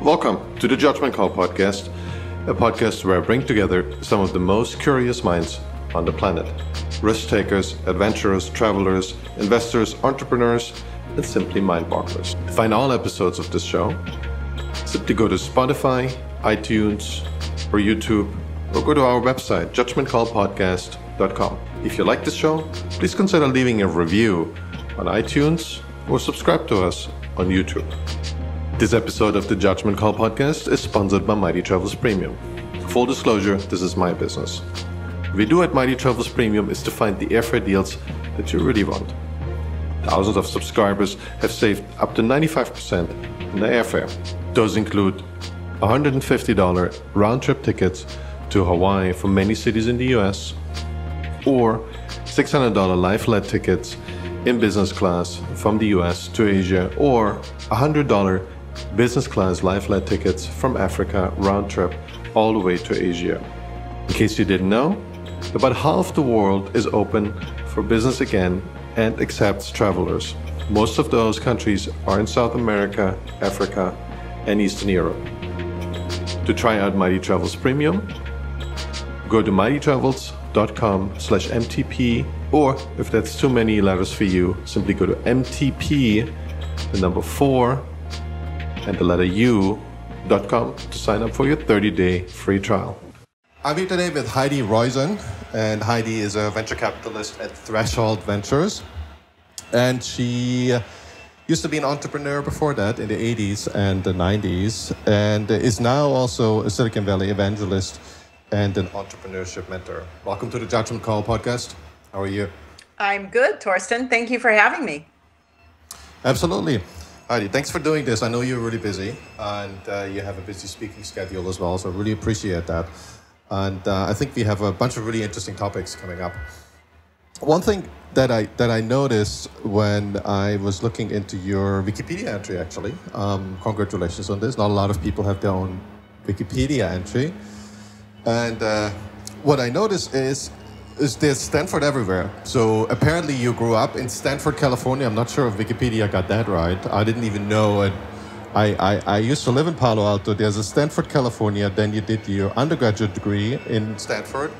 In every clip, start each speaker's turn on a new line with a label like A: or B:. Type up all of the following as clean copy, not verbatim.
A: Welcome to the Judgment Call podcast, a podcast where I bring together some of the most curious minds on the planet. Risk takers, adventurers, travelers, investors, entrepreneurs, and simply mind-bogglers. To find all episodes of this show, simply go to Spotify, iTunes, or YouTube, or go to our website, judgmentcallpodcast.com. If you like this show, please consider leaving a review on iTunes or subscribe to us on YouTube. This episode of the Judgment Call podcast is sponsored by Mighty Travels Premium. Full disclosure, this is my business. What we do at Mighty Travels Premium is to find the airfare deals that you really want. Thousands of subscribers have saved up to 95% in their airfare. Those include $150 round-trip tickets to Hawaii from many cities in the US, or $600 life-led tickets in business class from the US to Asia, or $100 business class life-led tickets from Africa round-trip all the way to Asia. In case you didn't know, about half the world is open for business again and accepts travelers. Most of those countries are in South America, Africa, and Eastern Europe. To try out Mighty Travels Premium, go to mightytravels.com/MTP, or if that's too many letters for you, simply go to MTP, the number 4, and the letter U.com to sign up for your 30-day free trial. I'm here today with Heidi Roizen, and Heidi is a venture capitalist at Threshold Ventures. And she used to be an entrepreneur before that in the 80s and the 90s, and is now also a Silicon Valley evangelist and an entrepreneurship mentor. Welcome to the Judgment Call podcast. How are you?
B: I'm good, Torsten. Thank you for having me.
A: Absolutely. Heidi, thanks for doing this. I know you're really busy, and you have a busy speaking schedule as well, so I really appreciate that. And I think we have a bunch of really interesting topics coming up. One thing that I noticed when I was looking into your Wikipedia entry, actually, congratulations on this. Not a lot of people have their own Wikipedia entry. And what I noticed is there's Stanford everywhere. So apparently you grew up in Stanford, California. I'm not sure if Wikipedia got that right. I didn't even know it. I used to live in Palo Alto. There's a Stanford, California. Then you did your undergraduate degree in Stanford.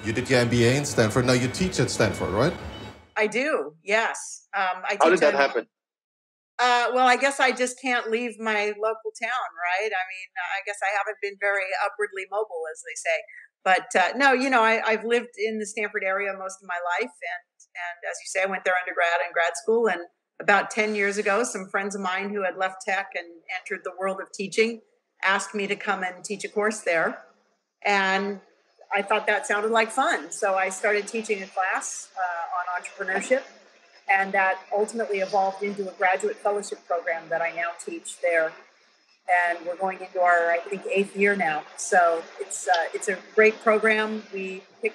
A: You did your MBA in Stanford. Now you teach at Stanford, right?
B: I do, yes.
A: How did that happen?
B: Well, I guess I just can't leave my local town, right? I mean, I guess I haven't been very upwardly mobile, as they say. But no, I've lived in the Stanford area most of my life. And as you say, I went there undergrad and grad school. And about 10 years ago, some friends of mine who had left tech and entered the world of teaching asked me to come and teach a course there. And I thought that sounded like fun. So I started teaching a class on entrepreneurship. And that ultimately evolved into a graduate fellowship program that I now teach there. And we're going into our, I think, 8th year now. So it's a great program. We pick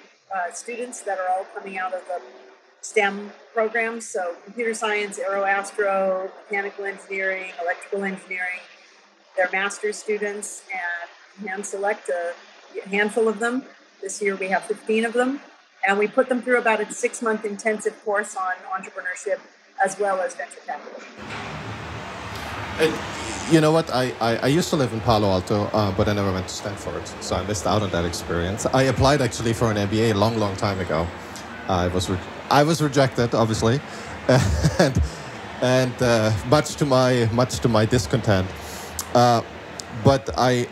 B: students that are all coming out of the STEM programs. So computer science, aero-astro, mechanical engineering, electrical engineering. They're master's students, and hand select a handful of them. This year we have 15 of them. And we put them through about a 6-month intensive course on entrepreneurship as well as venture capital.
A: And you know what? I used to live in Palo Alto, but I never went to Stanford, so I missed out on that experience. I applied actually for an MBA a long time ago. I was rejected, obviously, and much to my discontent. But I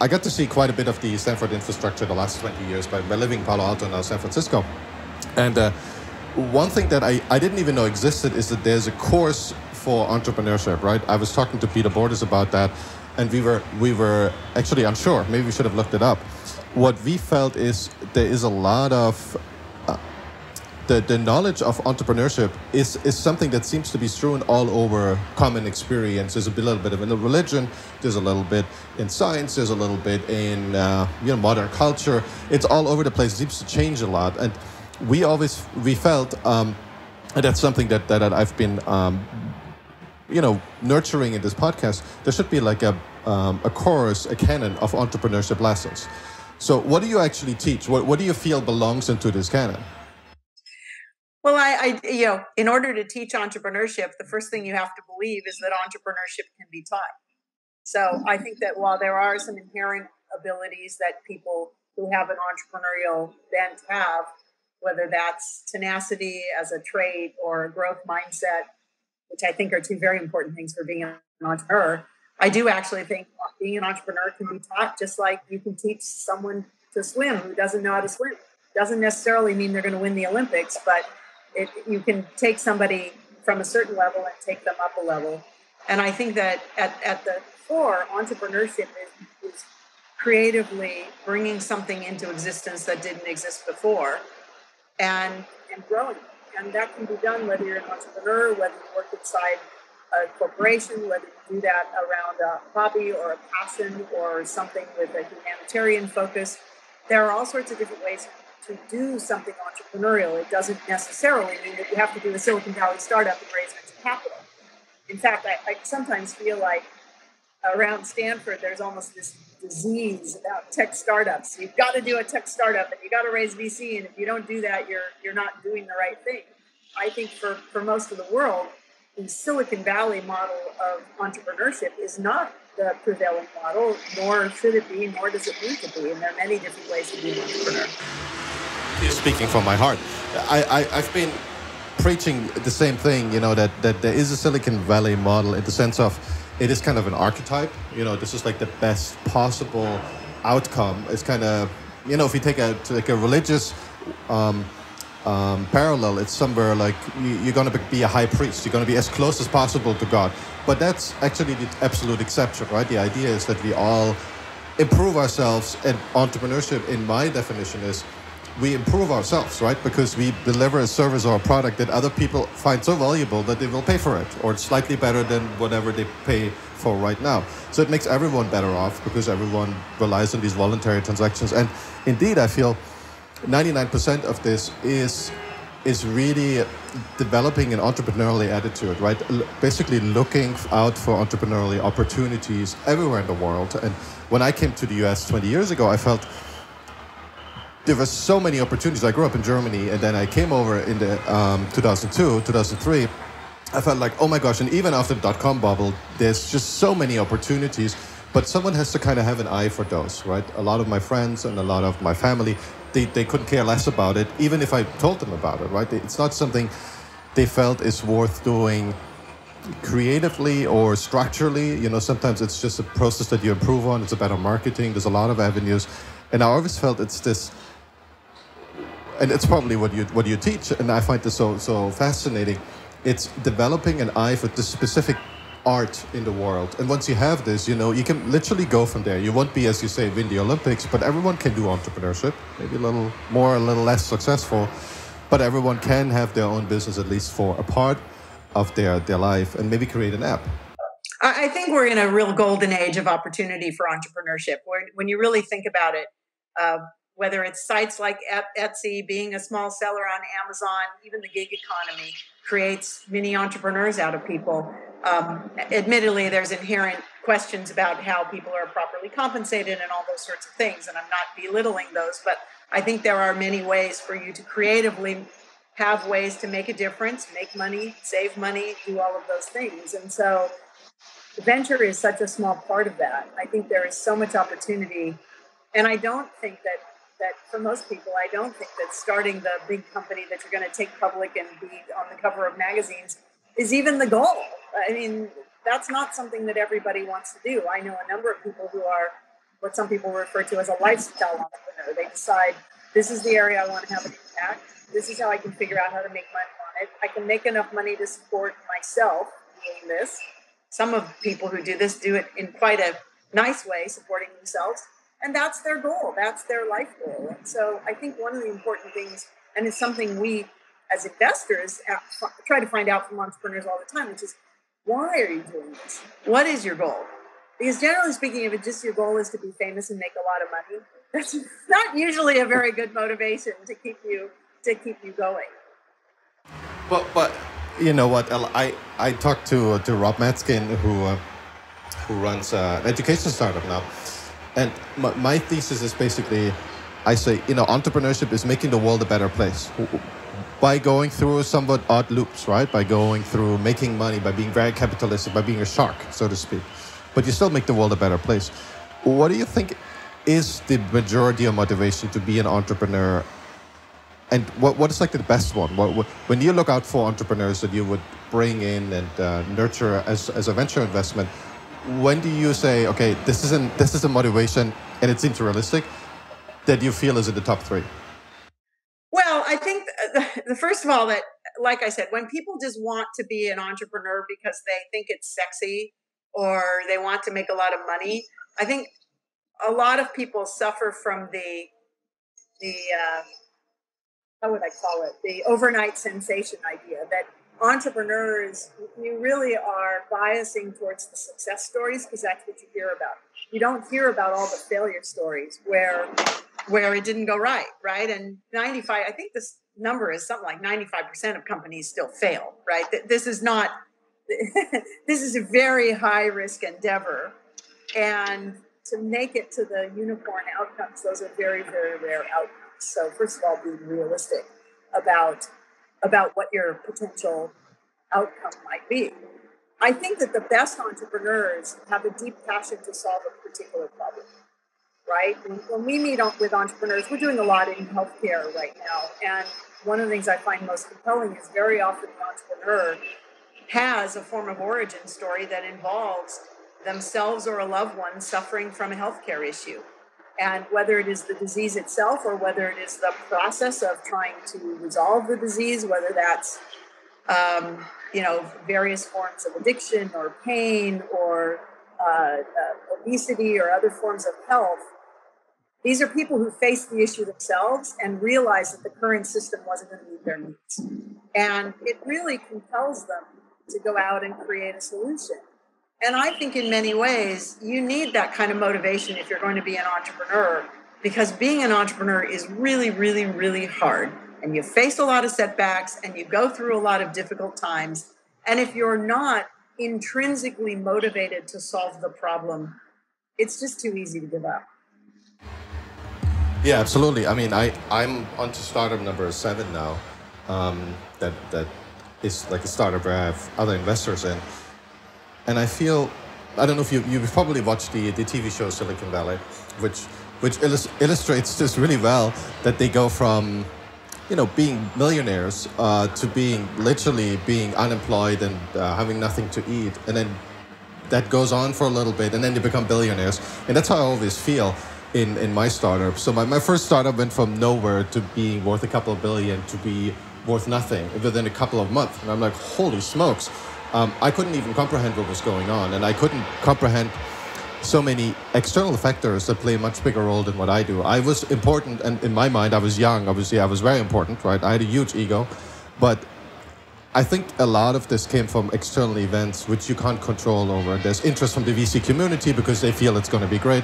A: got to see quite a bit of the Stanford infrastructure the last 20 years by living in Palo Alto, now San Francisco. And one thing that I didn't even know existed is that there's a course for entrepreneurship, right? I was talking to Peter Borders about that, and we were actually unsure. Maybe we should have looked it up. What we felt is there is a lot of the knowledge of entrepreneurship is something that seems to be strewn all over common experience. There's a little bit of in religion, there's a little bit in science, there's a little bit in modern culture. It's all over the place. It seems to change a lot, and we felt, and that's something that I've been nurturing in this podcast. There should be like a course, a canon of entrepreneurship lessons. So what do you actually teach? What do you feel belongs into this canon?
B: Well, in order to teach entrepreneurship, the first thing you have to believe is that entrepreneurship can be taught. So I think that while there are some inherent abilities that people who have an entrepreneurial bent have, whether that's tenacity as a trait or a growth mindset, which I think are two very important things for being an entrepreneur, I do actually think being an entrepreneur can be taught, just like you can teach someone to swim who doesn't know how to swim. Doesn't necessarily mean they're going to win the Olympics, but you can take somebody from a certain level and take them up a level. And I think that at the core, entrepreneurship is creatively bringing something into existence that didn't exist before and growing it. And that can be done whether you're an entrepreneur, whether you work inside a corporation, whether you do that around a hobby or a passion or something with a humanitarian focus. There are all sorts of different ways to do something entrepreneurial. It doesn't necessarily mean that you have to do a Silicon Valley startup and raise venture capital. In fact, I sometimes feel like around Stanford, there's almost this disease about tech startups. You've got to do a tech startup and you got to raise VC. And if you don't do that, you're not doing the right thing. I think for most of the world, the Silicon Valley model of entrepreneurship is not the prevailing model, nor should it be, nor does it need to be. And there are many different ways to be an entrepreneur.
A: You're speaking from my heart. I've been preaching the same thing, that there is a Silicon Valley model in the sense of it is kind of an archetype. This is like the best possible outcome. It's kind of, if you take a religious parallel, it's somewhere like you're going to be a high priest. You're going to be as close as possible to God. But that's actually the absolute exception, right? The idea is that we all improve ourselves, and entrepreneurship, in my definition, is we improve ourselves, right? Because we deliver a service or a product that other people find so valuable that they will pay for it, or it's slightly better than whatever they pay for right now. So it makes everyone better off because everyone relies on these voluntary transactions. And indeed, I feel 99% of this is really developing an entrepreneurial attitude, right? Basically looking out for entrepreneurial opportunities everywhere in the world. And when I came to the US 20 years ago, I felt there were so many opportunities. I grew up in Germany, and then I came over in the 2002, 2003. I felt like, oh my gosh, and even after the dot-com bubble, there's just so many opportunities, but someone has to kind of have an eye for those, right? A lot of my friends and a lot of my family, they couldn't care less about it, even if I told them about it, right? It's not something they felt is worth doing creatively or structurally. Sometimes it's just a process that you improve on. It's about marketing. There's a lot of avenues. And I always felt it's this, and it's probably what you teach, and I find this so fascinating. It's developing an eye for this specific art in the world. And once you have this, you can literally go from there. You won't be, as you say, win the Olympics, but everyone can do entrepreneurship. Maybe a little more, a little less successful, but everyone can have their own business, at least for a part of their life, and maybe create an app.
B: I think we're in a real golden age of opportunity for entrepreneurship. When you really think about it, whether it's sites like Etsy, being a small seller on Amazon, even the gig economy creates mini entrepreneurs out of people. Admittedly, there's inherent questions about how people are properly compensated and all those sorts of things, and I'm not belittling those, but I think there are many ways for you to creatively have ways to make a difference, make money, save money, do all of those things. And so venture is such a small part of that. I think there is so much opportunity. And I don't think that for most people, I don't think that starting the big company that you're going to take public and be on the cover of magazines is even the goal. I mean, that's not something that everybody wants to do. I know a number of people who are what some people refer to as a lifestyle entrepreneur. They decide, this is the area I want to have an impact. This is how I can figure out how to make money on it. I can make enough money to support myself doing this. Some of the people who do this do it in quite a nice way, supporting themselves. And that's their goal. That's their life goal. And so I think one of the important things, and it's something we as investors try to find out from entrepreneurs all the time, which is, why are you doing this? What is your goal? Because generally speaking, if it's just your goal is to be famous and make a lot of money, that's not usually a very good motivation to keep you going.
A: But you know what? I talked to Rob Matskin, who runs an education startup now. And my thesis is basically, I say, entrepreneurship is making the world a better place by going through somewhat odd loops, right? By going through making money, by being very capitalistic, by being a shark, so to speak. but you still make the world a better place. What do you think is the majority of motivation to be an entrepreneur? And what is like the best one? When you look out for entrepreneurs that you would bring in and nurture as a venture investment, when do you say, okay, this is a motivation and it seems realistic that you feel is in the top three?
B: Well, I think the first of all, that, like I said, when people just want to be an entrepreneur because they think it's sexy or they want to make a lot of money, I think a lot of people suffer from the how would I call it, the overnight sensation idea that entrepreneurs, you really are biasing towards the success stories because that's what you hear about. You don't hear about all the failure stories where it didn't go right? And 95, I think this number is something like 95% of companies still fail, right? This is not, this is a very high risk endeavor. And to make it to the unicorn outcomes, those are very, very rare outcomes. So first of all, be realistic about what your potential outcome might be. I think that the best entrepreneurs have a deep passion to solve a particular problem, right? When we meet with entrepreneurs, we're doing a lot in healthcare right now. And one of the things I find most compelling is very often the entrepreneur has a form of origin story that involves themselves or a loved one suffering from a healthcare issue. And whether it is the disease itself or whether it is the process of trying to resolve the disease, whether that's various forms of addiction or pain or obesity or other forms of health, these are people who face the issue themselves and realize that the current system wasn't going to meet their needs. And it really compels them to go out and create a solution. And I think in many ways, you need that kind of motivation if you're going to be an entrepreneur, because being an entrepreneur is really, really, really hard. And you face a lot of setbacks and you go through a lot of difficult times. And if you're not intrinsically motivated to solve the problem, it's just too easy to give up.
A: Yeah, absolutely. I mean, I'm onto startup number 7 now. That is like a startup where I have other investors in. And I feel, I don't know if you've probably watched the TV show Silicon Valley, which illustrates this really well, that they go from, being millionaires to literally being unemployed and having nothing to eat. And then that goes on for a little bit and then they become billionaires. And that's how I always feel in my startup. So my first startup went from nowhere to being worth a couple of billion to be worth nothing within a couple of months. And I'm like, holy smokes. I couldn't even comprehend what was going on, and I couldn't comprehend so many external factors that play a much bigger role than what I do. I was important, and in my mind, I was young. Obviously, I was very important, right? I had a huge ego, but I think a lot of this came from external events which you can't control over. There's interest from the VC community because they feel it's going to be great,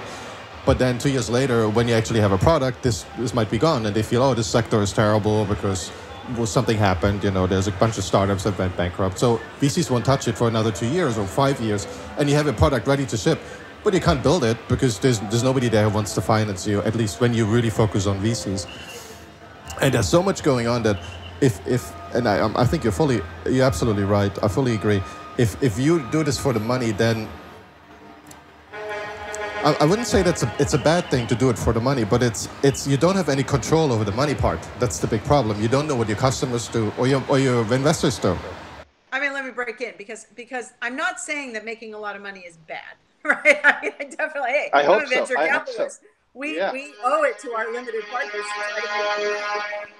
A: but then 2 years later, when you actually have a product, this might be gone, and they feel, oh, this sector is terrible because something happened, there's a bunch of startups that went bankrupt. So VCs won't touch it for another 2 years or 5 years, and you have a product ready to ship, but you can't build it because there's nobody there who wants to finance you, at least when you really focus on VCs. And there's so much going on that and I think you're absolutely right. I fully agree. If you do this for the money, then I wouldn't say it's a bad thing to do it for the money, but it's you don't have any control over the money part. That's the big problem. You don't know what your customers do or your investors do.
B: I mean, let me break in because I'm not saying that making a lot of money is bad, right? I mean, I definitely. Hey, I'm a venture capitalist. We owe it to our limited partners,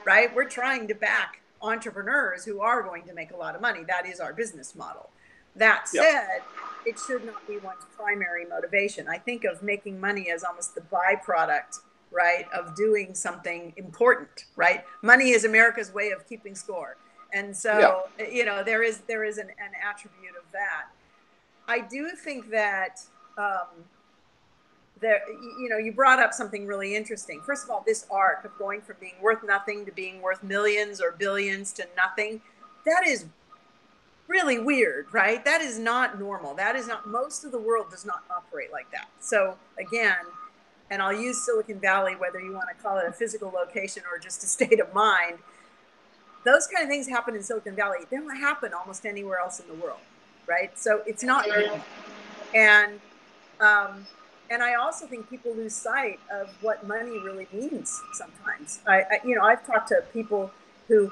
B: right? We're trying to back entrepreneurs who are going to make a lot of money. That is our business model. That said, it should not be one's primary motivation. I think of making money as almost the byproduct, right, of doing something important, right? Money is America's way of keeping score. And so, there is an attribute of that. I do think that you brought up something really interesting. First of all, this arc of going from being worth nothing to being worth millions or billions to nothing, that is really weird, right? That is not normal. That is not, most of the world does not operate like that. So again, and I'll use Silicon Valley, whether you want to call it a physical location or just a state of mind, those kind of things happen in Silicon Valley. They don't happen almost anywhere else in the world, right? So it's not normal. And And I also think people lose sight of what money really means sometimes. I've talked to people who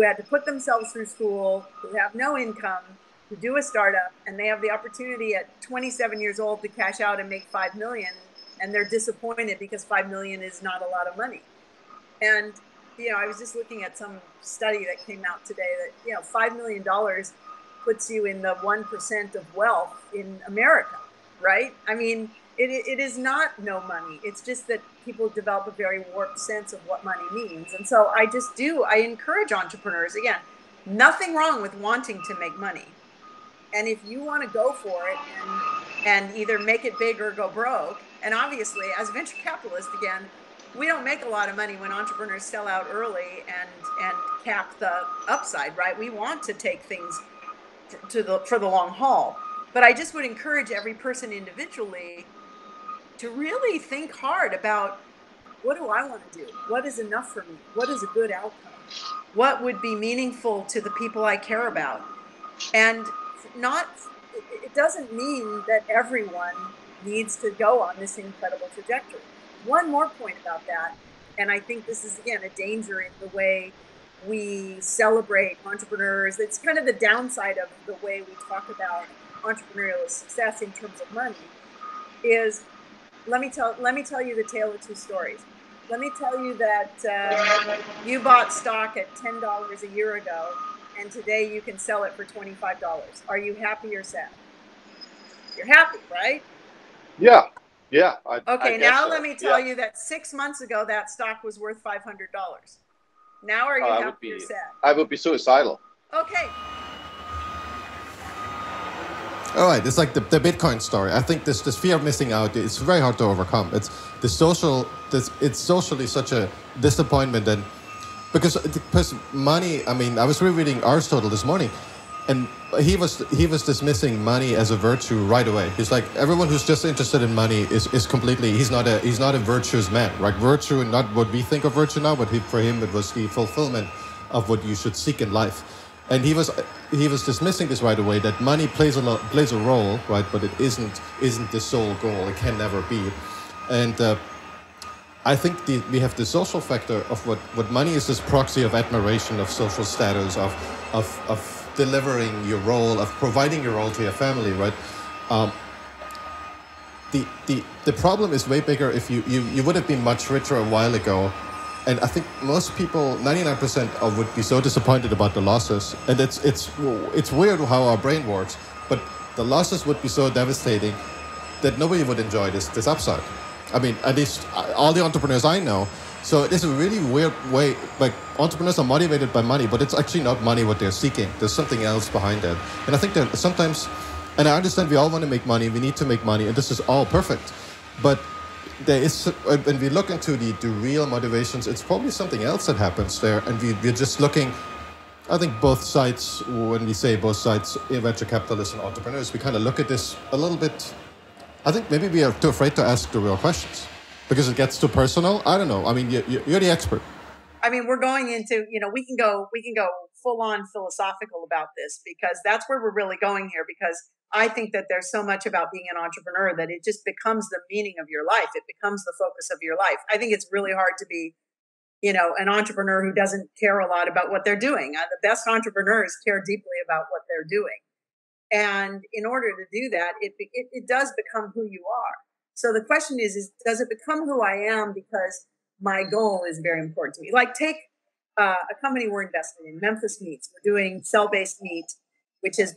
B: had to put themselves through school, who have no income, who do a startup, and they have the opportunity at 27 years old to cash out and make 5 million, and they're disappointed because 5 million is not a lot of money. And I was just looking at some study that came out today that $5 million puts you in the 1% of wealth in America, right? I mean, it is not no money. It's just that people develop a very warped sense of what money means. And so I encourage entrepreneurs, again, nothing wrong with wanting to make money. And if you want to go for it and either make it big or go broke, and obviously as a venture capitalist, again, we don't make a lot of money when entrepreneurs sell out early and cap the upside, right? We want to take things for the long haul. But I just would encourage every person individually to really think hard about, what do I want to do? What is enough for me? What is a good outcome? What would be meaningful to the people I care about? And it doesn't mean that everyone needs to go on this incredible trajectory. One more point about that, and I think this is, again, a danger in the way we celebrate entrepreneurs. It's kind of the downside of the way we talk about entrepreneurial success in terms of money is, let me tell you the tale of two stories. Let me tell you that you bought stock at $10 a year ago, and today you can sell it for $25. Are you happy or sad? You're happy, right?
C: Yeah.
B: Okay, now let me tell you that 6 months ago that stock was worth $500. Now are you happy or sad?
C: I would be suicidal.
B: Okay.
A: All right, it's like the Bitcoin story. I think this fear of missing out is very hard to overcome. It's socially such a disappointment, and because money. I mean, I was rereading Aristotle this morning, and he was dismissing money as a virtue right away. He's like, everyone who's just interested in money is completely. He's not a virtuous man, right? Virtue, and not what we think of virtue now, but for him it was the fulfillment of what you should seek in life. And he was dismissing this right away, that money plays a role, right? But it isn't the sole goal. It can never be. And I think we have the social factor of what money is, this proxy of admiration, of social status, of delivering your role, of providing your role to your family, right? The problem is way bigger. If you would have been much richer a while ago. And I think most people, 99% would be so disappointed about the losses. And it's weird how our brain works, but the losses would be so devastating that nobody would enjoy this upside. I mean, at least all the entrepreneurs I know. So it is a really weird way, like entrepreneurs are motivated by money, but it's actually not money what they're seeking. There's something else behind it. And I think that sometimes, and I understand we all want to make money, we need to make money, and this is all perfect. But there is, when we look into the real motivations, it's probably something else that happens there. And we're just looking, I think both sides, when we say both sides, venture capitalists and entrepreneurs, we kind of look at this a little bit. I think maybe we are too afraid to ask the real questions because it gets too personal. I don't know. I mean, you're the expert.
B: I mean, we're going into, we can go full on philosophical about this, because that's where we're really going here, because I think that there's so much about being an entrepreneur that it just becomes the meaning of your life. It becomes the focus of your life. I think it's really hard to be, an entrepreneur who doesn't care a lot about what they're doing. The best entrepreneurs care deeply about what they're doing. And in order to do that, it does become who you are. So the question is does it become who I am because my goal is very important to me? Like, take a company we're invested in, Memphis Meats. We're doing cell-based meat, which is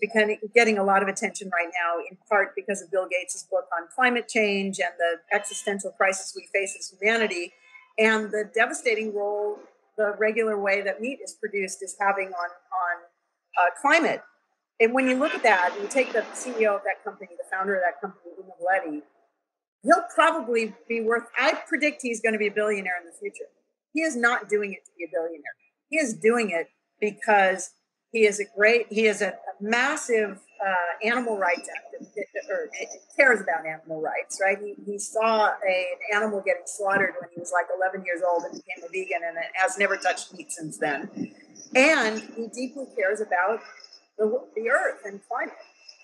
B: getting a lot of attention right now, in part because of Bill Gates' book on climate change and the existential crisis we face as humanity, and the devastating role the regular way that meat is produced is having on climate. And when you look at that, you take the CEO of that company, the founder of that company, Heid, he'll probably be worth, I predict he's going to be a billionaire in the future. He is not doing it to be a billionaire. He is doing it because he is a massive animal rights activist, or cares about animal rights, right? He saw an animal getting slaughtered when he was like 11 years old and became a vegan, and has never touched meat since then. And he deeply cares about the earth and climate.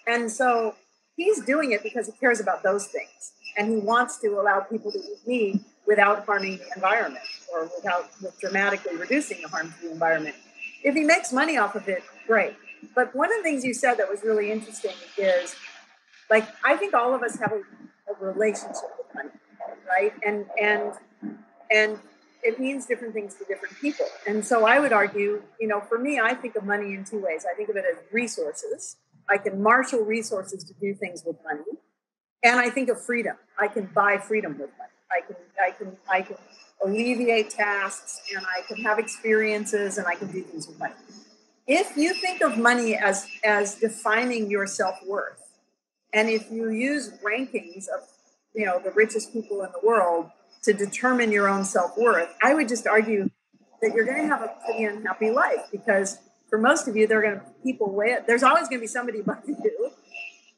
B: And so He's doing it because he cares about those things. And he wants to allow people to eat meat without harming the environment or with dramatically reducing the harm to the environment. If he makes money off of it, great. But one of the things you said that was really interesting is, like, I think all of us have a relationship with money, right? And it means different things to different people. And so I would argue, for me, I think of money in two ways. I think of it as resources. I can marshal resources to do things with money. And I think of freedom. I can buy freedom with money. I can alleviate tasks, and I can have experiences, and I can do things with money. If you think of money as defining your self-worth, and if you use rankings of, the richest people in the world to determine your own self-worth, I would just argue that you're going to have a pretty unhappy life, because for most of you, there's always going to be somebody above you.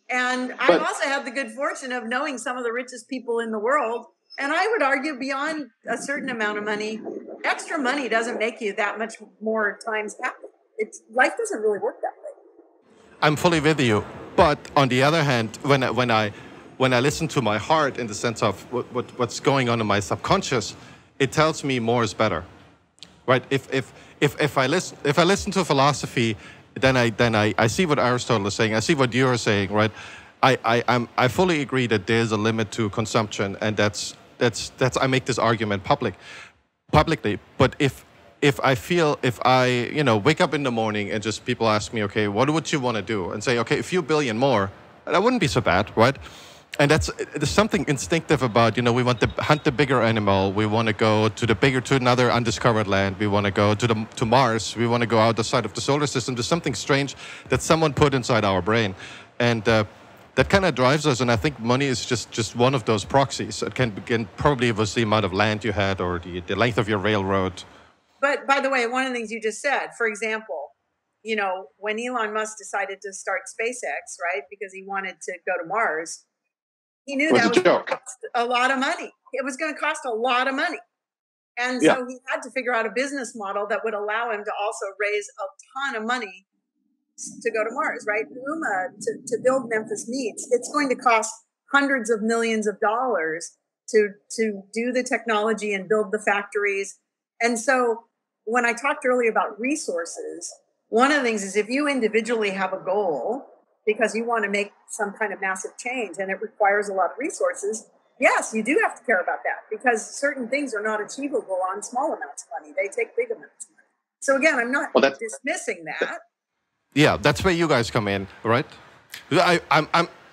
B: And I've also had the good fortune of knowing some of the richest people in the world. And I would argue beyond a certain amount of money, extra money doesn't make you that much more times happy. Life doesn't really work that way.
A: I'm fully with you. But on the other hand, when I listen to my heart in the sense of what's going on in my subconscious, it tells me more is better, right? If I listen to philosophy, then I see what Aristotle is saying. I see what you're saying, right? I fully agree that there's a limit to consumption, and that's I make this argument publicly. But if I wake up in the morning and just people ask me, okay, what would you want to do? And say, okay, a few billion more, that wouldn't be so bad, right? And there's something instinctive about, we want to hunt the bigger animal. We want to go to another undiscovered land. We want to go to Mars. We want to go outside of the solar system. There's something strange that someone put inside our brain. And that kind of drives us. And I think money is just one of those proxies. It can probably was the amount of land you had or the length of your railroad.
B: But by the way, one of the things you just said, for example, when Elon Musk decided to start SpaceX, right, because he wanted to go to Mars, he knew that was going to cost a lot of money. It was going to cost a lot of money. And so he had to figure out a business model that would allow him to also raise a ton of money to go to Mars, right? UMA, to build Memphis Meats, it's going to cost hundreds of millions of dollars to do the technology and build the factories. And so when I talked earlier about resources, one of the things is if you individually have a goal because you want to make some kind of massive change and it requires a lot of resources, yes, you do have to care about that because certain things are not achievable on small amounts of money. They take big amounts of money. So again, I'm not dismissing that.
A: Yeah, that's where you guys come in, right?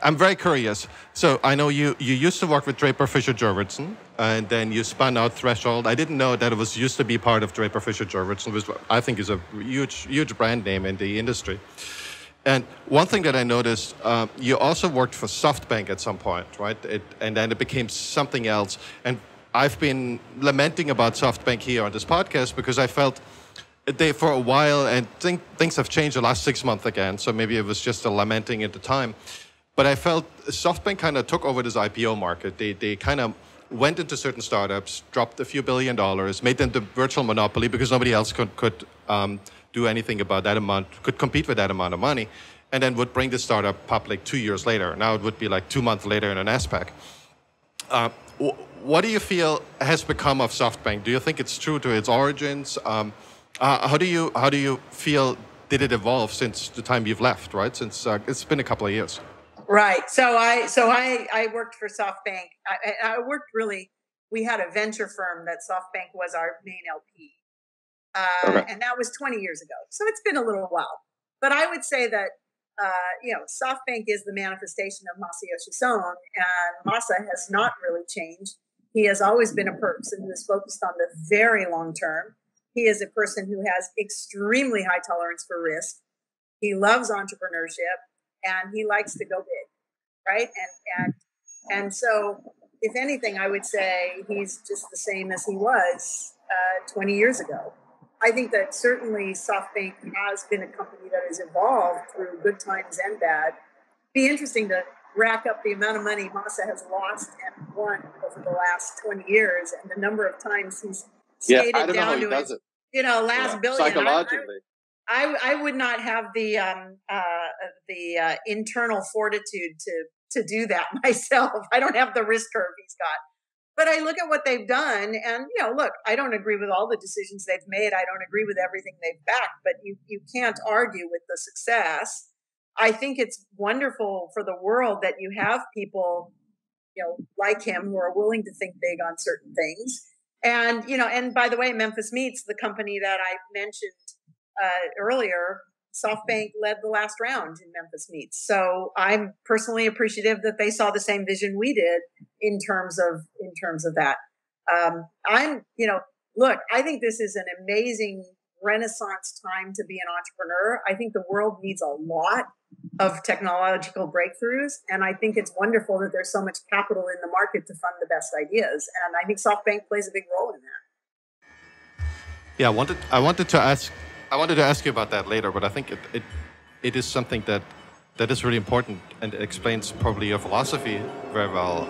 A: I'm very curious. So I know you used to work with Draper Fisher Jurvetson, and then you spun out Threshold. I didn't know that it was used to be part of Draper Fisher Jurvetson, which I think is a huge brand name in the industry. And one thing that I noticed, you also worked for SoftBank at some point, right? And then it became something else. And I've been lamenting about SoftBank here on this podcast because I felt they for a while, and things have changed the last 6 months again. So maybe it was just a lamenting at the time. But I felt SoftBank kind of took over this IPO market. They kind of went into certain startups, dropped a few $1 billion, made them the virtual monopoly because nobody else could do anything about that amount, could compete with that amount of money, and then would bring the startup public 2 years later. Now it would be like 2 months later in an NASDAQ. What do you feel has become of SoftBank? Do you think it's true to its origins? How do you feel did it evolve since the time you've left? Right, since it's been a couple of years.
B: Right. So I worked for SoftBank. I worked we had a venture firm that SoftBank was our main LP. And that was 20 years ago. So it's been a little while. But I would say that, SoftBank is the manifestation of Masayoshi Son, and Masa has not really changed. He has always been a person who is focused on the very long term. He is a person who has extremely high tolerance for risk. He loves entrepreneurship, and he likes to go big, right? And so, if anything, I would say he's just the same as he was 20 years ago. I think that certainly SoftBank has been a company that has evolved through good times and bad. It'd be interesting to rack up the amount of money Masa has lost and won over the last 20 years and the number of times he's skated down to his last billion.
C: Psychologically.
B: I would not have the internal fortitude to do that myself. I don't have the risk curve he's got. But I look at what they've done, and look, I don't agree with all the decisions they've made. I don't agree with everything they've backed, but you can't argue with the success. I think it's wonderful for the world that you have people, like him, who are willing to think big on certain things. And and by the way, Memphis Meats, the company that I mentioned earlier, SoftBank led the last round in Memphis Meats. So I'm personally appreciative that they saw the same vision we did in terms of that. Look, I think this is an amazing renaissance time to be an entrepreneur. I think the world needs a lot of technological breakthroughs, and I think it's wonderful that there's so much capital in the market to fund the best ideas. And I think SoftBank plays a big role in that.
A: Yeah, I wanted to ask you about that later, but I think it is something that is really important, and it explains probably your philosophy very well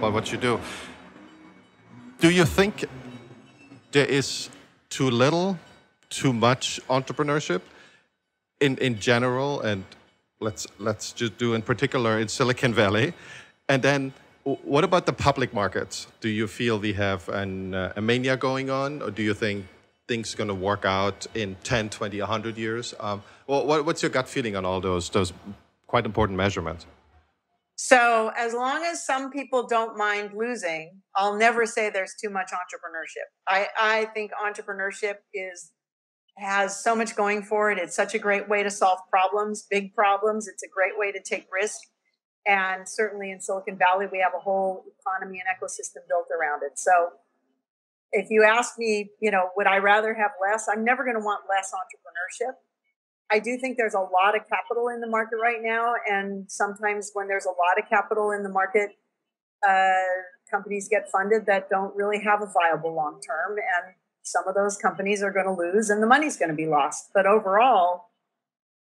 A: by what you do. Do you think there is too little, too much entrepreneurship in general, and let's just do in particular in Silicon Valley? And then what about the public markets? Do you feel we have a mania going on, or do you think things are going to work out in 10, 20, 100 years? What's your gut feeling on all those quite important measurements?
B: So as long as some people don't mind losing, I'll never say there's too much entrepreneurship. I think entrepreneurship has so much going for it. It's such a great way to solve problems, big problems. It's a great way to take risk. And certainly in Silicon Valley, we have a whole economy and ecosystem built around it. So if you ask me, would I rather have less? I'm never going to want less entrepreneurship. I do think there's a lot of capital in the market right now. And sometimes when there's a lot of capital in the market, companies get funded that don't really have a viable long term. And some of those companies are going to lose and the money's going to be lost. But overall,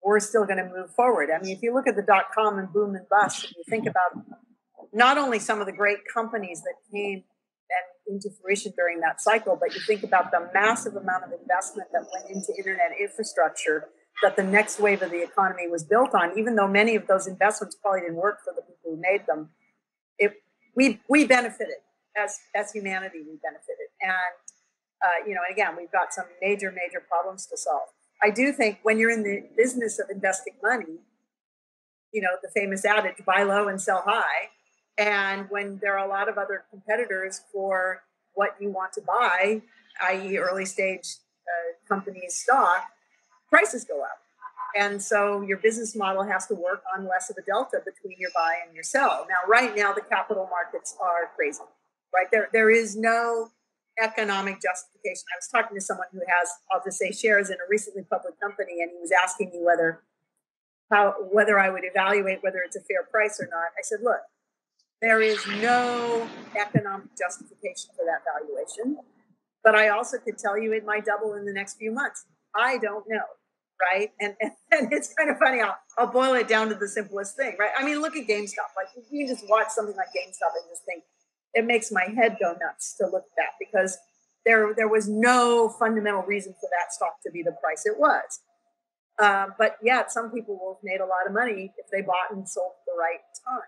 B: we're still going to move forward. I mean, if you look at the .com and boom and bust, and you think about not only some of the great companies that came into fruition during that cycle, but you think about the massive amount of investment that went into internet infrastructure that the next wave of the economy was built on, even though many of those investments probably didn't work for the people who made them. We benefited as humanity, we benefited. And, and again, we've got some major problems to solve. I do think when you're in the business of investing money, the famous adage, buy low and sell high. And when there are a lot of other competitors for what you want to buy, i.e. early stage companies' stock, prices go up. And so your business model has to work on less of a delta between your buy and your sell. Now, right now, the capital markets are crazy, right? There is no economic justification. I was talking to someone who has, I'll just say, shares in a recently public company, and he was asking me whether I would evaluate whether it's a fair price or not. I said, look, there is no economic justification for that valuation, but I also could tell you it might double in the next few months. I don't know, right? And it's kind of funny. I'll boil it down to the simplest thing, right? I mean, look at GameStop. Like, you can just watch something like GameStop and just think, it makes my head go nuts to look at that, because there was no fundamental reason for that stock to be the price it was. But yet some people will have made a lot of money if they bought and sold at the right time.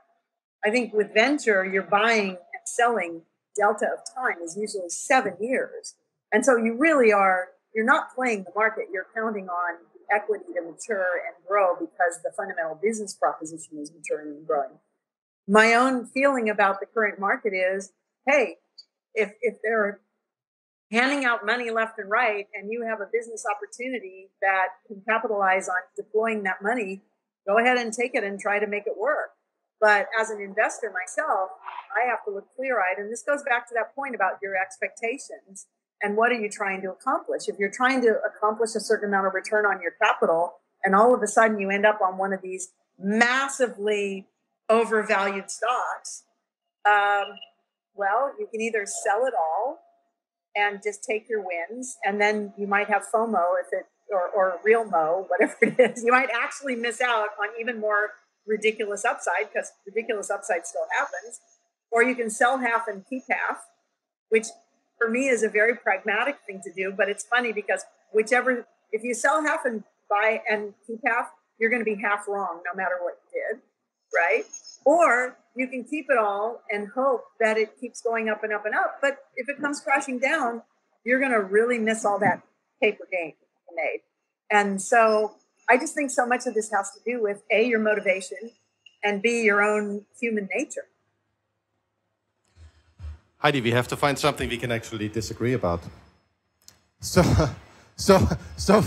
B: I think with venture, you're buying and selling delta of time is usually 7 years. And so you're not playing the market. You're counting on equity to mature and grow because the fundamental business proposition is maturing and growing. My own feeling about the current market is, hey, if they're handing out money left and right and you have a business opportunity that can capitalize on deploying that money, go ahead and take it and try to make it work. But as an investor myself, I have to look clear-eyed. And this goes back to that point about your expectations and what are you trying to accomplish. If you're trying to accomplish a certain amount of return on your capital and all of a sudden you end up on one of these massively overvalued stocks, well, you can either sell it all and just take your wins, and then you might have FOMO or real mo, whatever it is. You might actually miss out on even more ridiculous upside, because ridiculous upside still happens. Or you can sell half and keep half, which for me is a very pragmatic thing to do. But it's funny because if you sell half and buy and keep half, you're going to be half wrong no matter what you did, right? Or you can keep it all and hope that it keeps going up and up and up. But if it comes crashing down, you're going to really miss all that paper gain you made. And so I just think so much of this has to do with A, your motivation, and B, your own human nature.
A: Heidi, we have to find something we can actually disagree about. So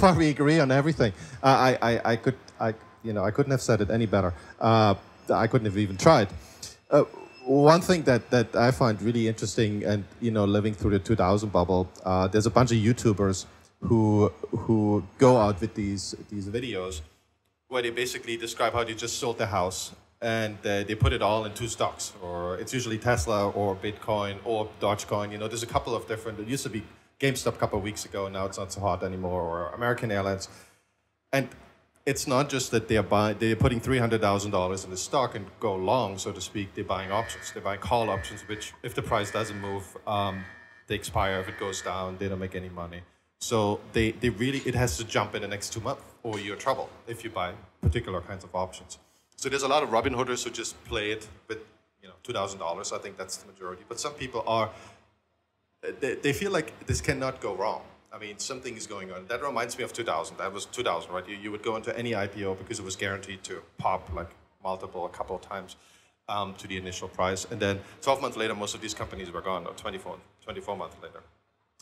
A: far we agree on everything. I couldn't have said it any better. I couldn't have even tried. One thing that I find really interesting, and living through the 2000 bubble, there's a bunch of YouTubers who go out with these videos where they basically describe how they just sold their house and they put it all in two stocks, or it's usually Tesla or Bitcoin or Dogecoin. There's a couple of different. It used to be GameStop a couple of weeks ago, and now it's not so hot anymore, or American Airlines. And it's not just that they're putting $300,000 in the stock and go long, so to speak. They're buying options. They're buying call options, which if the price doesn't move, they expire. If it goes down, they don't make any money. So they really, it has to jump in the next 2 months, or you're in trouble if you buy particular kinds of options. So there's a lot of Robin Hooders who just play it with $2,000. I think that's the majority. But some people are, they feel like this cannot go wrong. I mean, something is going on. That reminds me of 2000. That was 2000, right? You would go into any IPO because it was guaranteed to pop like a couple of times to the initial price. And then 12 months later, most of these companies were gone, or 24 months later,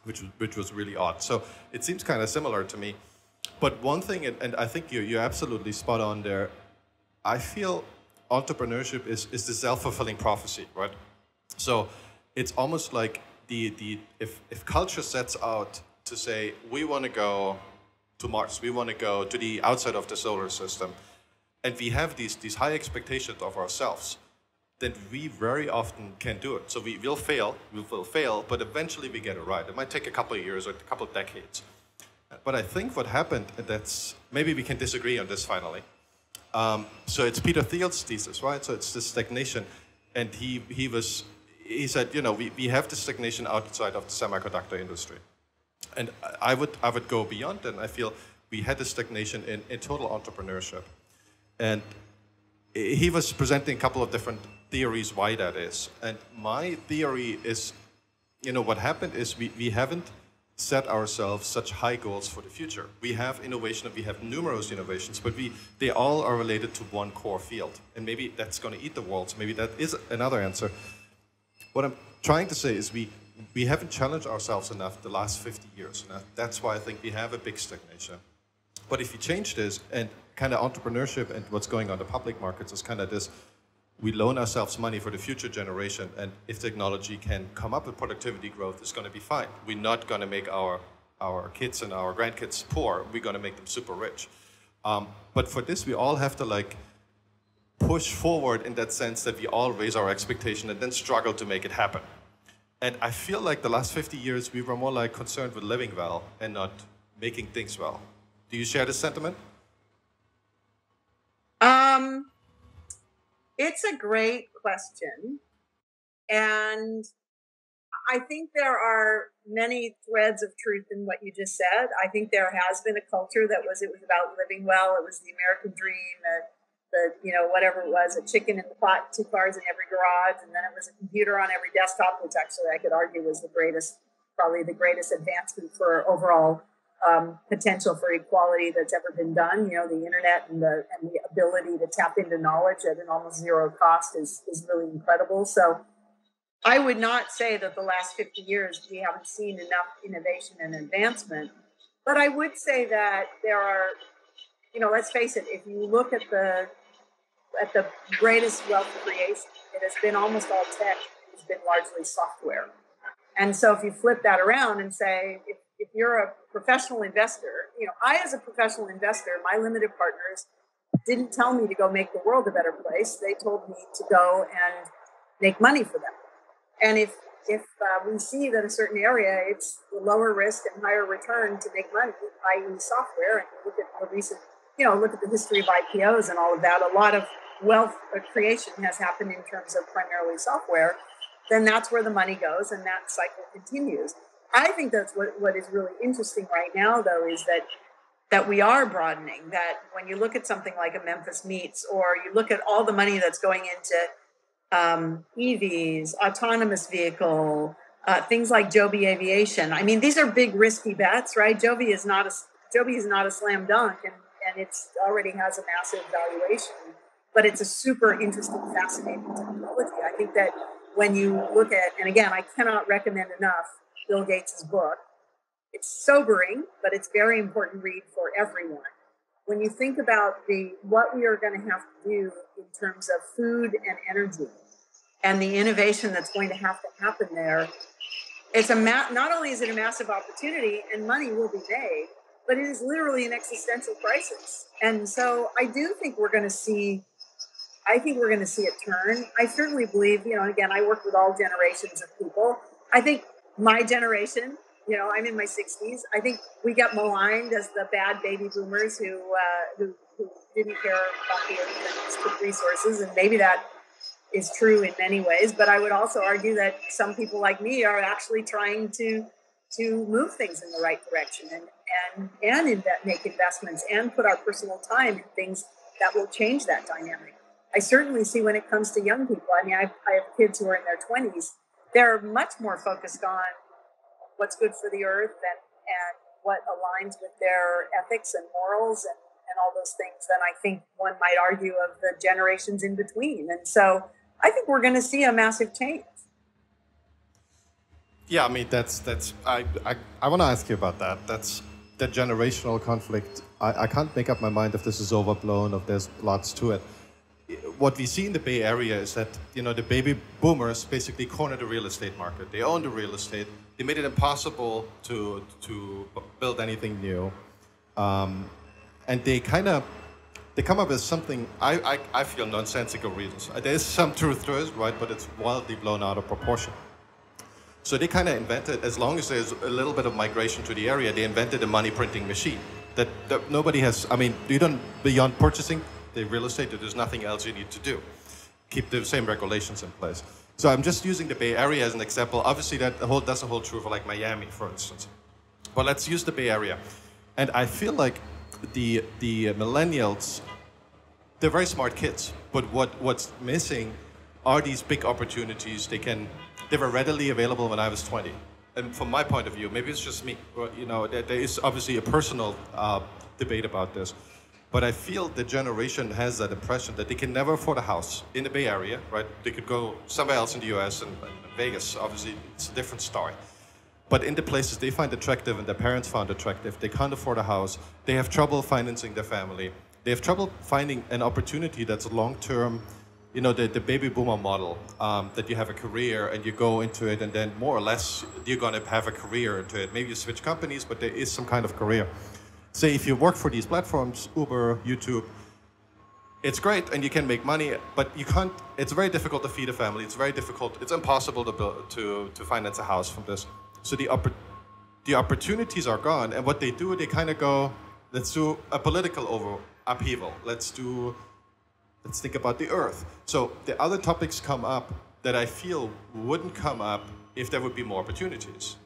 A: which was really odd. So it seems kind of similar to me. But one thing, and I think you're absolutely spot on there, I feel entrepreneurship is the self-fulfilling prophecy, right? So it's almost like if culture sets out to say, we want to go to Mars, we want to go to the outside of the solar system, and we have these high expectations of ourselves, then we very often can do it. So we will fail, but eventually we get it right. It might take a couple of years or a couple of decades. But I think what happened, that's, maybe we can disagree on this finally. So it's Peter Thiel's thesis, right? So it's this stagnation. And he said, we have the stagnation outside of the semiconductor industry. And I would go beyond, and I feel we had the stagnation in total entrepreneurship. And he was presenting a couple of different theories why that is. And my theory is, what happened is we haven't set ourselves such high goals for the future. We have innovation, and we have numerous innovations, but they all are related to one core field. And maybe that's going to eat the world. So maybe that is another answer. What I'm trying to say is we haven't challenged ourselves enough the last 50 years. And that's why I think we have a big stagnation. But if you change this, and kind of entrepreneurship and what's going on in the public markets is kind of this, we loan ourselves money for the future generation, and if technology can come up with productivity growth, it's going to be fine. We're not going to make our kids and our grandkids poor. We're going to make them super rich. But for this, we all have to push forward in that sense that we all raise our expectation and then struggle to make it happen. And I feel like the last 50 years, we were more concerned with living well and not making things well. Do you share this sentiment?
B: It's a great question. And I think there are many threads of truth in what you just said. I think there has been a culture it was about living well. It was the American dream, whatever it was, a chicken in the pot, 2 cars in every garage, and then it was a computer on every desktop, which actually I could argue was probably the greatest advancement for overall potential for equality that's ever been done. The internet and the ability to tap into knowledge at an almost zero cost is really incredible. So I would not say that the last 50 years we haven't seen enough innovation and advancement, but I would say that there are, let's face it, if you look at the greatest wealth creation, it has been almost all tech. It's been largely software. And so if you flip that around and say, if you're a professional investor, I as a professional investor, my limited partners didn't tell me to go make the world a better place. They told me to go and make money for them. And if we see that a certain area, it's lower risk and higher return to make money, i.e. software, and look at the recent, look at the history of IPOs and all of that, a lot of wealth creation has happened in terms of primarily software, then that's where the money goes and that cycle continues. I think that's what is really interesting right now, though, is that that we are broadening, that when you look at something like a Memphis Meats, or you look at all the money that's going into EVs, autonomous vehicle, things like Joby Aviation. I mean, these are big, risky bets, right? Joby is not a slam dunk, and it's already has a massive valuation, but it's a super interesting, fascinating technology. I think that when you look at, and again, I cannot recommend enough Bill Gates's book. It's sobering, but it's very important read for everyone. When you think about what we are going to have to do in terms of food and energy, and the innovation that's going to have to happen there, it's not only is it a massive opportunity and money will be made, but it is literally an existential crisis. And so I do think we're going to see it turn. I certainly believe, again, I work with all generations of people. I think my generation, I'm in my 60s. I think we got maligned as the bad baby boomers who didn't care about the earth and took resources, and maybe that is true in many ways. But I would also argue that some people like me are actually trying to move things in the right direction and make investments and put our personal time in things that will change that dynamic. I certainly see when it comes to young people. I mean, I have kids who are in their 20s. They're much more focused on what's good for the earth and what aligns with their ethics and morals and all those things than I think one might argue of the generations in between. And so I think we're going to see a massive change.
A: Yeah, I mean, I want to ask you about that. That's the generational conflict. I can't make up my mind if this is overblown, if there's lots to it. What we see in the Bay Area is that, the baby boomers basically cornered the real estate market. They own the real estate. They made it impossible to build anything new. And they come up with something, I feel, nonsensical reasons. There is some truth to it, right? But it's wildly blown out of proportion. So they kind of invented, as long as there's a little bit of migration to the area, they invented a money printing machine that nobody has. I mean, beyond purchasing the real estate, there's nothing else you need to do. Keep the same regulations in place. So I'm just using the Bay Area as an example. Obviously, that doesn't hold true for like Miami, for instance. But let's use the Bay Area. And I feel like the millennials, they're very smart kids. But what's missing are these big opportunities. They were readily available when I was 20. And from my point of view, maybe it's just me. There is obviously a personal debate about this. But I feel the generation has that impression that they can never afford a house in the Bay Area, right? They could go somewhere else in the US and Vegas, obviously it's a different story. But in the places they find attractive and their parents found attractive, they can't afford a house. They have trouble financing their family. They have trouble finding an opportunity that's long-term, the baby boomer model, that you have a career and you go into it and then more or less you're gonna have a career into it. Maybe you switch companies, but there is some kind of career. Say if you work for these platforms, Uber, YouTube, it's great and you can make money, but you can't. It's very difficult to feed a family. It's very difficult. It's impossible to finance a house from this. So the opportunities are gone, and what they do, they kind of go, let's do a political upheaval. Let's think about the earth. So the other topics come up that I feel wouldn't come up if there would be more opportunities.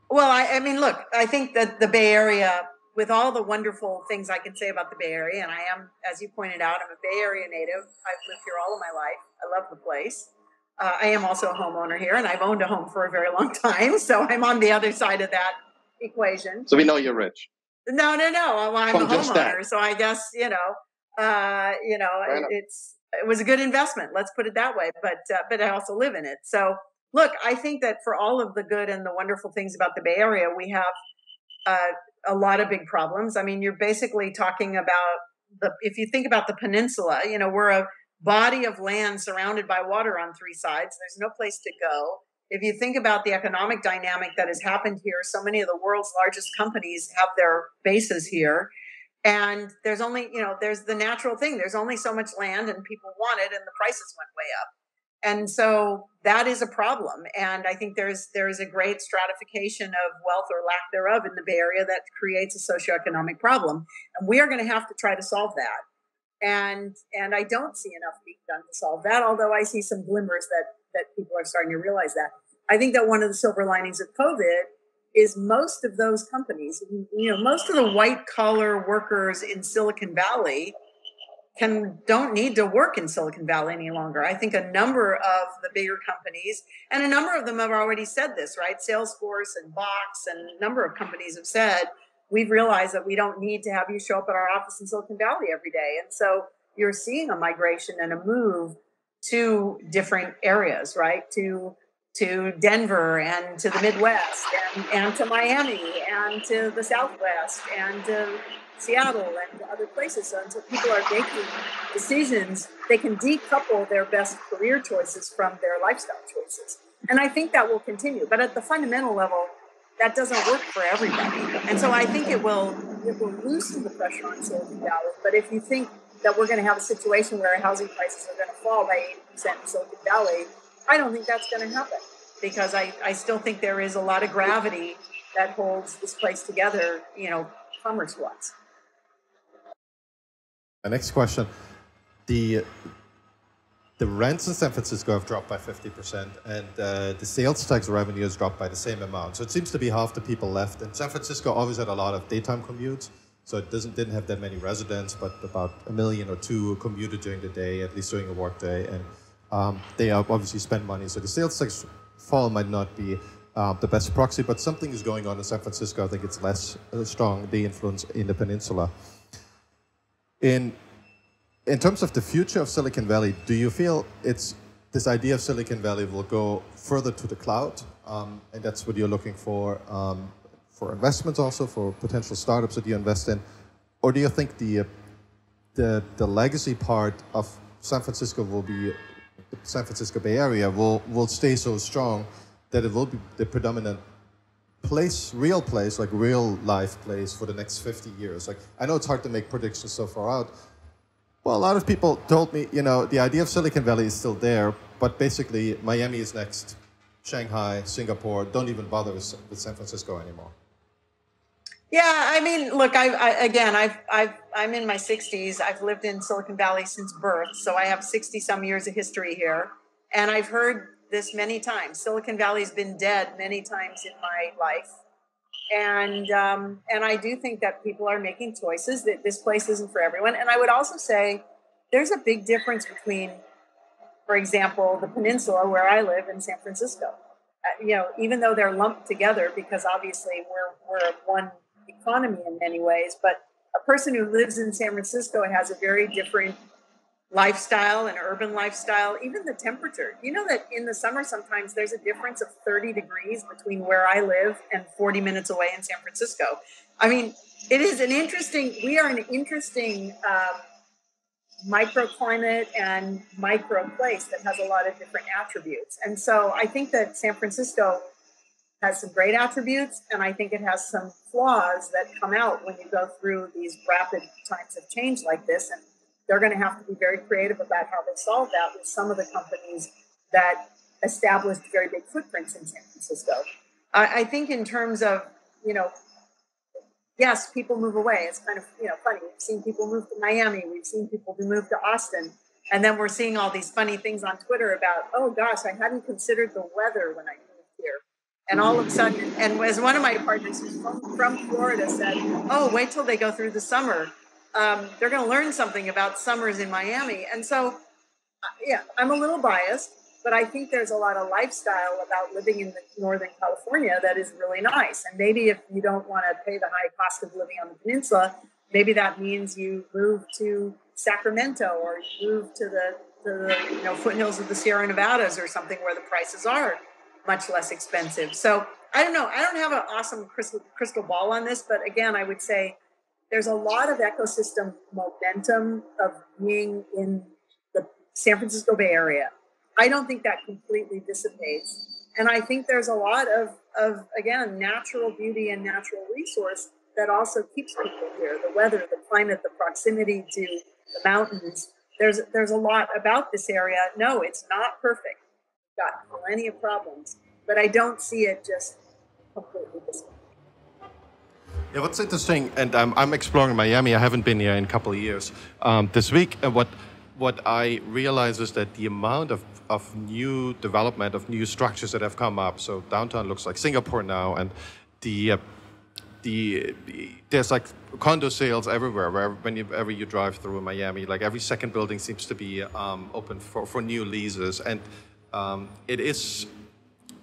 B: Well, I mean, look, I think that the Bay Area, with all the wonderful things I can say about the Bay Area, and I am, as you pointed out, I'm a Bay Area native. I've lived here all of my life. I love the place. I am also a homeowner here, and I've owned a home for a very long time. So I'm on the other side of that equation.
C: So we know you're rich.
B: No. I'm a homeowner. So I guess, it was a good investment. Let's put it that way. But I also live in it. So look, I think that for all of the good and the wonderful things about the Bay Area, we have a lot of big problems. I mean, you're basically talking about if you think about the peninsula, we're a body of land surrounded by water on three sides. There's no place to go. If you think about the economic dynamic that has happened here, so many of the world's largest companies have their bases here. And there's only, there's the natural thing. There's only so much land and people want it and the prices went way up. And so that is a problem. And I think there's a great stratification of wealth or lack thereof in the Bay Area that creates a socioeconomic problem. And we are going to have to try to solve that. And I don't see enough being done to solve that, although I see some glimmers that people are starting to realize that. I think that one of the silver linings of COVID is most of those companies, most of the white collar workers in Silicon Valley don't need to work in Silicon Valley any longer. I think a number of the bigger companies, and a number of them have already said this, right? Salesforce and Box and a number of companies have said, we've realized that we don't need to have you show up at our office in Silicon Valley every day. And so you're seeing a migration and a move to different areas, right? To Denver and to the Midwest and to Miami and to the Southwest and to Seattle and other places. So until people are making decisions, they can decouple their best career choices from their lifestyle choices. And I think that will continue. But at the fundamental level, that doesn't work for everybody. And so I think it will loosen the pressure on Silicon Valley. But if you think that we're going to have a situation where housing prices are going to fall by 8% in Silicon Valley, I don't think that's going to happen, because I still think there is a lot of gravity that holds this place together, commerce-wise.
A: The next question. The rents in San Francisco have dropped by 50%, and the sales tax revenue has dropped by the same amount. So it seems to be half the people left. And San Francisco always had a lot of daytime commutes, so it didn't have that many residents, but about 1 million or 2 commuted during the day, at least during a work day. And they obviously spend money. So the sales tax fall might not be the best proxy, but something is going on in San Francisco. I think it's less strong, the influence in the peninsula. In terms of the future of Silicon Valley, do you feel this idea of Silicon Valley will go further to the cloud, and that's what you're looking for investments, also for potential startups that you invest in, or do you think the legacy part of San Francisco will be the San Francisco Bay Area will stay so strong that it will be the predominant place, real life place for the next 50 years? Like, I know it's hard to make predictions so far out. Well, a lot of people told me, the idea of Silicon Valley is still there, but basically Miami is next, Shanghai, Singapore, don't even bother with San Francisco anymore.
B: Yeah, I mean, look, I'm in my 60s. I've lived in Silicon Valley since birth, so I have 60-some years of history here, and I've heard this many times. Silicon Valley's been dead many times in my life, and I do think that people are making choices, that this place isn't for everyone. And I would also say there's a big difference between, for example, the peninsula where I live in San Francisco. Even though they're lumped together, because obviously we're one economy in many ways, but a person who lives in San Francisco has a very different lifestyle, an urban lifestyle, even the temperature. You know that in the summer sometimes there's a difference of 30 degrees between where I live and 40 minutes away in San Francisco. I mean, we are an interesting microclimate and micro place that has a lot of different attributes. And so I think that San Francisco has some great attributes, and I think it has some flaws that come out when you go through these rapid times of change like this. And they're going to have to be very creative about how they solve that with some of the companies that established very big footprints in San Francisco. I think in terms of, yes, people move away. It's kind of, funny. We've seen people move to Miami. We've seen people who move to Austin. And then we're seeing all these funny things on Twitter about, oh gosh, I hadn't considered the weather when I moved here. And all of a sudden, and as one of my partners who's from Florida said, oh, wait till they go through the summer. They're going to learn something about summers in Miami. And so, yeah, I'm a little biased, but I think there's a lot of lifestyle about living in Northern California that is really nice. And maybe if you don't want to pay the high cost of living on the peninsula, maybe that means you move to Sacramento, or you move to the foothills of the Sierra Nevadas or something where the prices are much less expensive. So I don't know. I don't have an awesome crystal ball on this, but again, I would say there's a lot of ecosystem momentum of being in the San Francisco Bay Area. I don't think that completely dissipates. And I think there's a lot of again, natural beauty and natural resource that also keeps people here. The weather, the climate, the proximity to the mountains. There's a lot about this area. No, it's not perfect. We've got plenty of problems, but I don't see it just completely dissipating.
A: Yeah, what's interesting, and I'm exploring Miami. I haven't been here in a couple of years. This week, what I realize is that the amount of new development, of new structures that have come up. So downtown looks like Singapore now, and there's like condo sales everywhere. Whenever you drive through Miami, like every second building seems to be open for new leases, and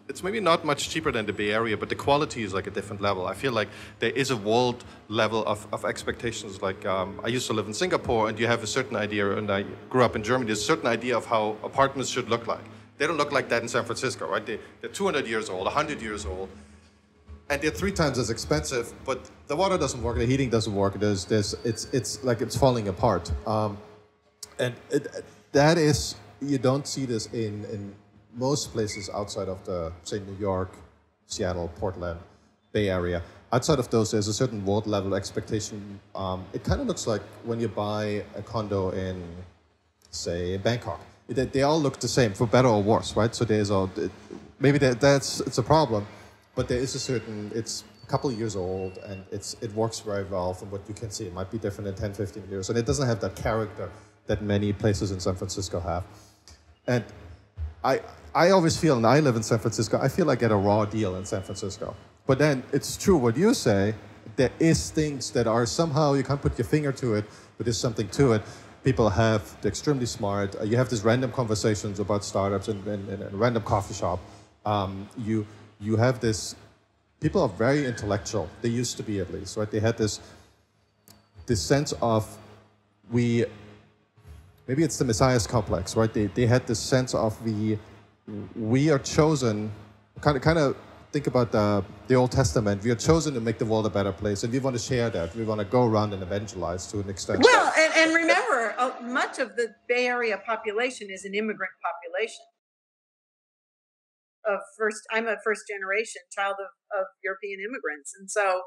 A: it's maybe not much cheaper than the Bay Area, but the quality is like a different level. I feel like there is a world level of expectations. Like I used to live in Singapore, and you have a certain idea, and I grew up in Germany, there's a certain idea of how apartments should look like. They don't look like that in San Francisco, right? They're 200 years old, 100 years old, and they're 3 times as expensive, but the water doesn't work, the heating doesn't work, it's like it's falling apart. That is, you don't see this in most places outside of say, New York, Seattle, Portland, Bay Area. Outside of those, there's a certain world level expectation. It kind of looks like when you buy a condo in, say, Bangkok. They all look the same, for better or worse, right? So maybe it's a problem, but there is a certain, it's a couple of years old, and it works very well from what you can see. It might be different in 10, 15 years, and it doesn't have that character that many places in San Francisco have. And I always feel, and I live in San Francisco, I feel like I get a raw deal in San Francisco. But then it's true what you say, there is things that are somehow, you can't put your finger to it, but there's something to it. People they're extremely smart. You have these random conversations about startups in a random coffee shop. You have this, people are very intellectual. They used to be, at least, right? They had this sense of, maybe it's the Messiah's complex, right? They had this sense of we are chosen, kind of think about the Old Testament. We are chosen to make the world a better place, and we want to share that. We want to go around and evangelize to an extent.
B: Well, and remember, much of the Bay Area population is an immigrant population. I'm a first generation child of European immigrants, and so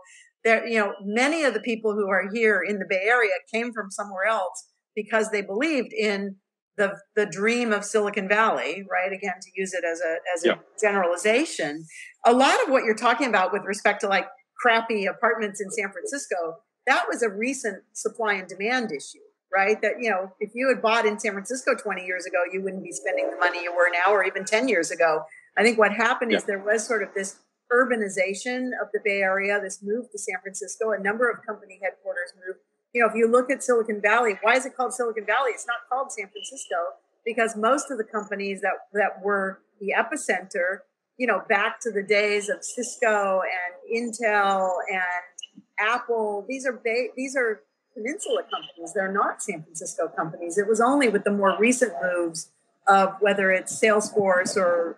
B: there, many of the people who are here in the Bay Area came from somewhere else because they believed in the dream of Silicon Valley, right? Again, to use it as a generalization. A lot of what you're talking about with respect to like crappy apartments in San Francisco, that was a recent supply and demand issue, right? That, if you had bought in San Francisco 20 years ago, you wouldn't be spending the money you were now, or even 10 years ago. I think what happened is there was sort of this urbanization of the Bay Area, this move to San Francisco. A number of company headquarters moved. If you look at Silicon Valley, why is it called Silicon Valley? It's not called San Francisco, because most of the companies that were the epicenter, back to the days of Cisco and Intel and Apple, these are peninsula companies. They're not San Francisco companies. It was only with the more recent moves of whether it's Salesforce or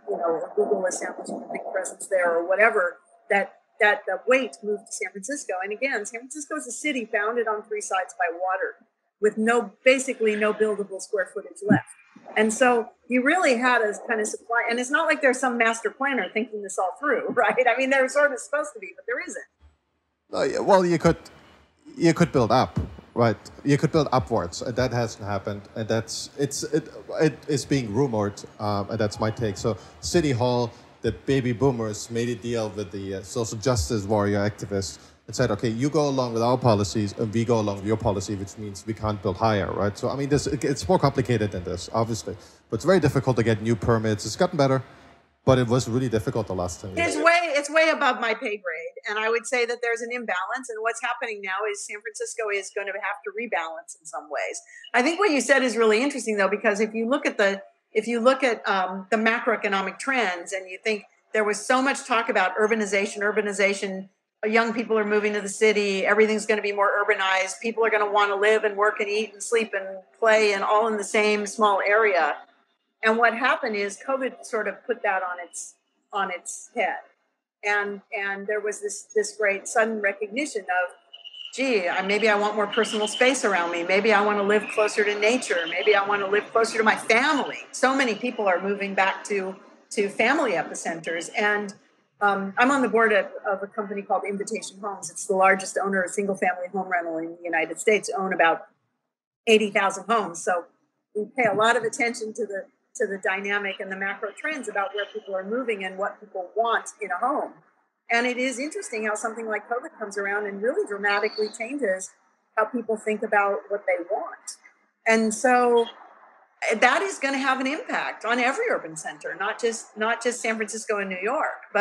B: Google establishing a big presence there or whatever, that the weight moved to San Francisco. And again, San Francisco is a city bounded on 3 sides by water, with basically no buildable square footage left. And so you really had a kind of supply, and it's not like there's some master planner thinking this all through, right? I mean, they're sort of supposed to be, but there isn't.
A: Well, you could build up, right? You could build upwards, and that hasn't happened, and it is being rumored, and that's my take. So City Hall, the baby boomers made a deal with the social justice warrior activists and said, okay, you go along with our policies and we go along with your policy, which means we can't build higher, right? So, I mean, it's more complicated than this, obviously. But it's very difficult to get new permits. It's gotten better, but it was really difficult the last 10 years.
B: It's way above my pay grade. And I would say that there's an imbalance. And what's happening now is San Francisco is going to have to rebalance in some ways. I think what you said is really interesting, though, because if you look at the macroeconomic trends, and you think there was so much talk about urbanization, young people are moving to the city, everything's going to be more urbanized, people are going to want to live and work and eat and sleep and play and all in the same small area. And what happened is COVID sort of put that on its head. And there was this great sudden recognition of, gee, maybe I want more personal space around me. Maybe I want to live closer to nature. Maybe I want to live closer to my family. So many people are moving back to family epicenters. And I'm on the board of a company called Invitation Homes. It's the largest owner of single-family home rental in the United States, own about 80,000 homes. So we pay a lot of attention to the dynamic and the macro trends about where people are moving and what people want in a home. And it is interesting how something like COVID comes around and really dramatically changes how people think about what they want. And so that is going to have an impact on every urban center, not just San Francisco and New York,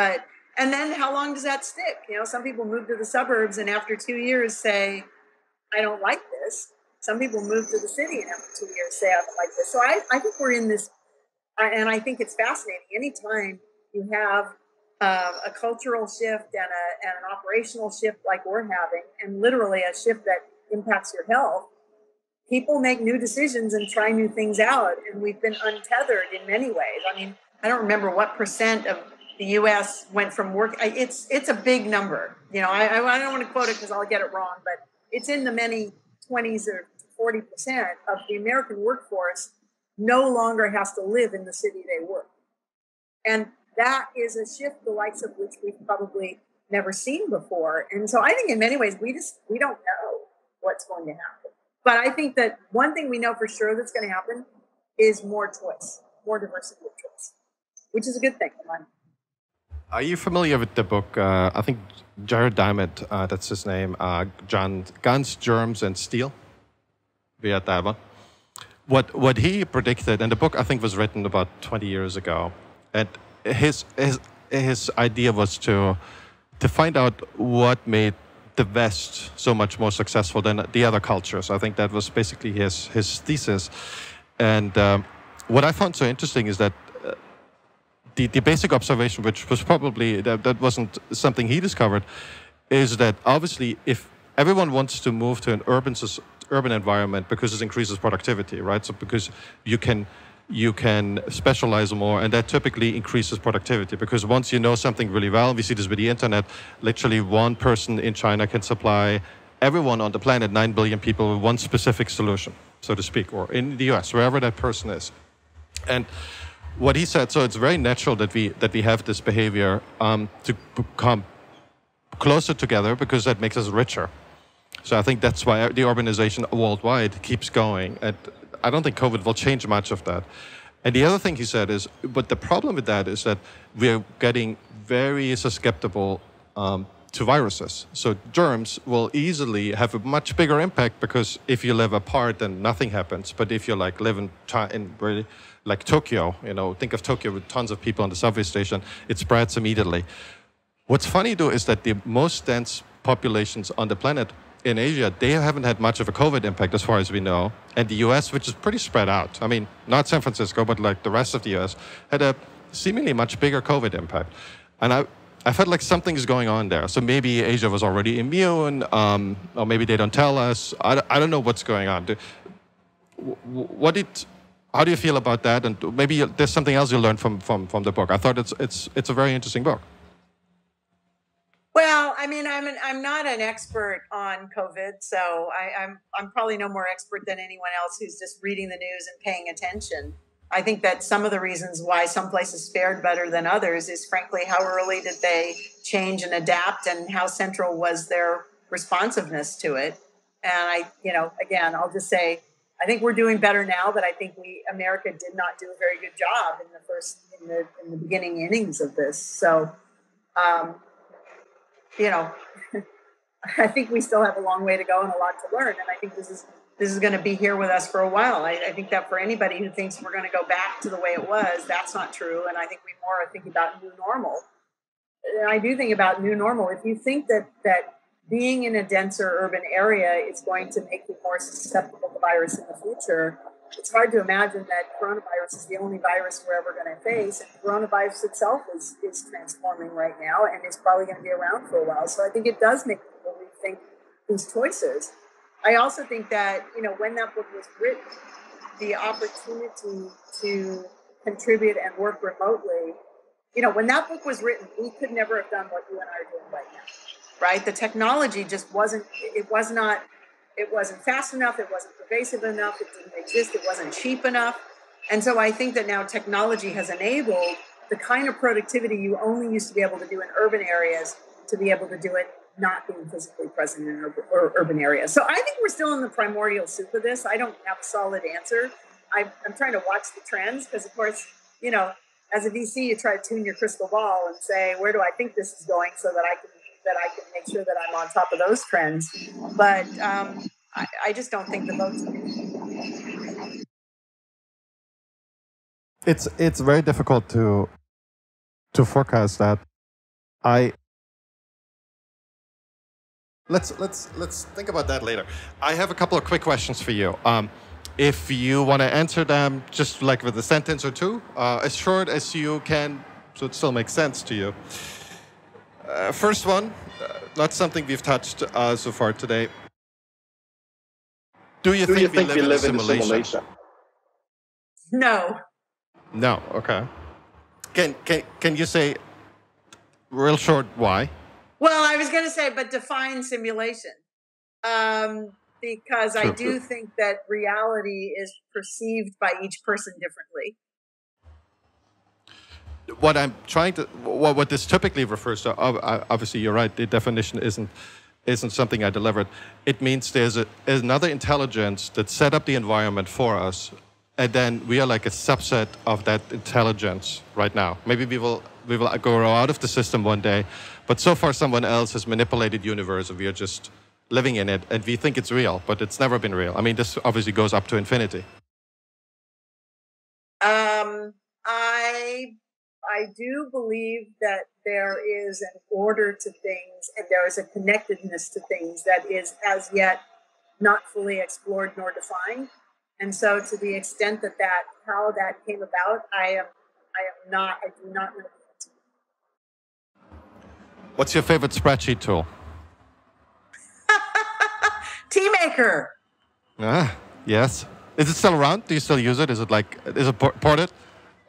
B: And then how long does that stick? Some people move to the suburbs and after 2 years say, I don't like this. Some people move to the city and after 2 years say, I don't like this. So I think we're in this, and I think it's fascinating. Anytime you have a cultural shift and an operational shift like we're having, and literally a shift that impacts your health, people make new decisions and try new things out. And we've been untethered in many ways. I mean, I don't remember what percent of the U.S. went from work. It's a big number. I don't want to quote it because I'll get it wrong, but it's in the many 20s or 40% of the American workforce no longer has to live in the city they work. And that is a shift the likes of which we've probably never seen before. And so I think in many ways, we don't know what's going to happen. But I think that one thing we know for sure that's going to happen is more choice, more diversity of choice, which is a good thing.
A: Are you familiar with the book? I think Jared Diamond, that's his name, Guns, Germs, and Steel? We had that one. What he predicted, and the book I think was written about 20 years ago, and his idea was to find out what made the West so much more successful than the other cultures. I think that was basically his thesis. And what I found so interesting is that the basic observation, which was probably, that wasn't something he discovered, is that obviously if everyone wants to move to an urban environment because it increases productivity, right? So because you can specialize more, and that typically increases productivity, because once you know something really well, we see this with the internet, literally one person in China can supply everyone on the planet, 9 billion people, with one specific solution, so to speak, or in the US, wherever that person is. And what he said, so it's very natural that we have this behavior to become closer together, because that makes us richer. So I think that's why the urbanization worldwide keeps going. And I don't think COVID will change much of that. And the other thing he said is, but the problem with that is that we're getting very susceptible to viruses. So germs will easily have a much bigger impact, because if you live apart, then nothing happens. But if you live in really, like Tokyo, think of Tokyo with tons of people on the subway station, it spreads immediately. What's funny though is that the most dense populations on the planet in Asia, they haven't had much of a COVID impact as far as we know. And the US, which is pretty spread out, I mean, not San Francisco, but like the rest of the US, had a seemingly much bigger COVID impact. And I felt like something's going on there. So maybe Asia was already immune, or maybe they don't tell us. I don't know what's going on. How do you feel about that? And maybe there's something else you learned from the book. I thought it's a very interesting book.
B: Well, I mean, I'm not an expert on COVID, so I'm probably no more expert than anyone else who's just reading the news and paying attention. I think that some of the reasons why some places fared better than others is, frankly, how early did they change and adapt, and how central was their responsiveness to it. And again, I'll just say, I think we're doing better now, but I think America did not do a very good job in the beginning innings of this. So, I think we still have a long way to go and a lot to learn. And I think this is going to be here with us for a while. I think that for anybody who thinks we're going to go back to the way it was, that's not true. And I think we more are thinking about new normal. And I do think about new normal. If you think that being in a denser urban area is going to make you more susceptible to virus in the future, it's hard to imagine that coronavirus is the only virus we're ever going to face. And coronavirus itself is transforming right now, and it's probably going to be around for a while. So I think it does make people rethink these choices. I also think that, when that book was written, the opportunity to contribute and work remotely, when that book was written, we could never have done what you and I are doing right now, right? The technology just wasn't fast enough, it wasn't pervasive enough, it didn't exist, it wasn't cheap enough. And so I think that now technology has enabled the kind of productivity you only used to be able to do in urban areas to be able to do it not being physically present in urban areas. So I think we're still in the primordial soup of this. I don't have a solid answer. I'm trying to watch the trends because, of course, as a VC, you try to tune your crystal ball and say, where do I think this is going, so that I can make sure that I'm on top of those trends. But I just don't think the votes.
A: It's very difficult to forecast that. I let's think about that later. I have a couple of quick questions for you. If you want to answer them, just like with a sentence or two, as short as you can, so it still makes sense to you. First one, not something we've touched so far today. Do you think we live in a simulation?
B: No.
A: No. Okay. Can you say real short why?
B: Well, I was going to say, but define simulation. Because I do think that reality is perceived by each person differently.
A: What I'm trying to, what this typically refers to, obviously you're right, the definition isn't something I delivered. It means there's another intelligence that set up the environment for us, and then we are like a subset of that intelligence right now. Maybe we will go out of the system one day, but so far someone else has manipulated the universe, and we are just living in it, and we think it's real, but it's never been real. I mean, this obviously goes up to infinity.
B: I do believe that there is an order to things, and there is a connectedness to things that is as yet not fully explored nor defined. And so, to the extent that how that came about, I do not know.
A: What's your favorite spreadsheet tool?
B: Teamaker.
A: Ah, yes. Is it still around? Do you still use it? Is it ported?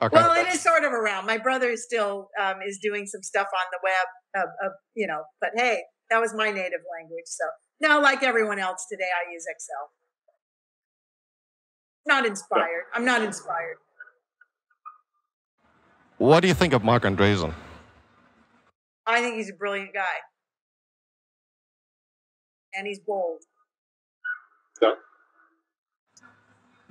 A: Okay.
B: Well, it is sort of around. My brother still is doing some stuff on the web, but hey, that was my native language. So now, like everyone else today, I use Excel. Not inspired. I'm not inspired.
A: What do you think of Marc Andreessen?
B: I think he's a brilliant guy. And he's bold.
C: Yeah.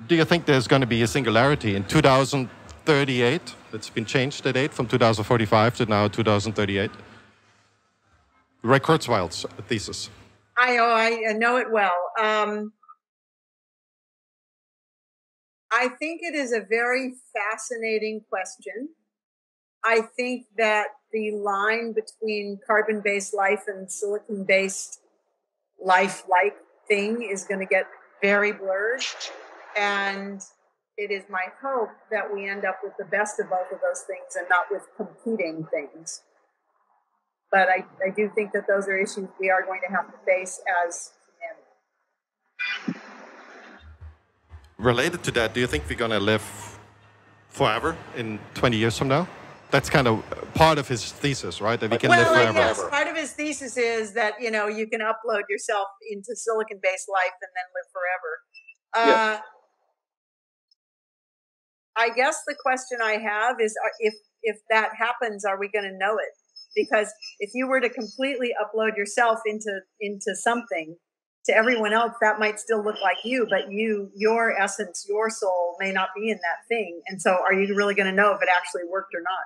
A: Do you think there's going to be a singularity in 2038? It's been changed, the date, from 2045 to now 2038. Ray Kurzweil's thesis.
B: I know it well. I think it is a very fascinating question. I think that the line between carbon-based life and silicon-based life-like thing is going to get very blurred. And it is my hope that we end up with the best of both of those things and not with competing things. But I do think that those are issues we are going to have to face as humanity.
A: Related to that, do you think we're going to live forever in 20 years from now? That's kind of part of his thesis, right? That we can live forever.
B: Yes, part of his thesis is that, you can upload yourself into silicon-based life and then live forever.
C: Yeah.
B: I guess the question I have is, if that happens, are we going to know it? Because if you were to completely upload yourself into something, to everyone else, that might still look like you, but your essence, your soul may not be in that thing. And so are you really going to know if it actually worked or not?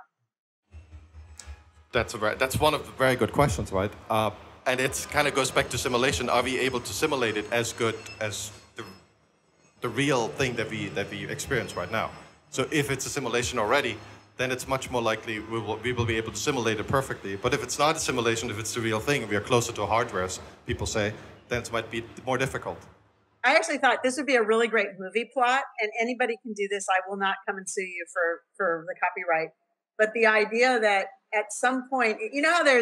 A: That's one of the very good questions, right? And it kind of goes back to simulation. Are we able to simulate it as good as the real thing that we experience right now? So if it's a simulation already, then it's much more likely we will be able to simulate it perfectly. But if it's not a simulation, if it's the real thing, we are closer to hardware, as people say, then it might be more difficult.
B: I actually thought this would be a really great movie plot, and anybody can do this. I will not come and sue you for the copyright. But the idea that at some point, how there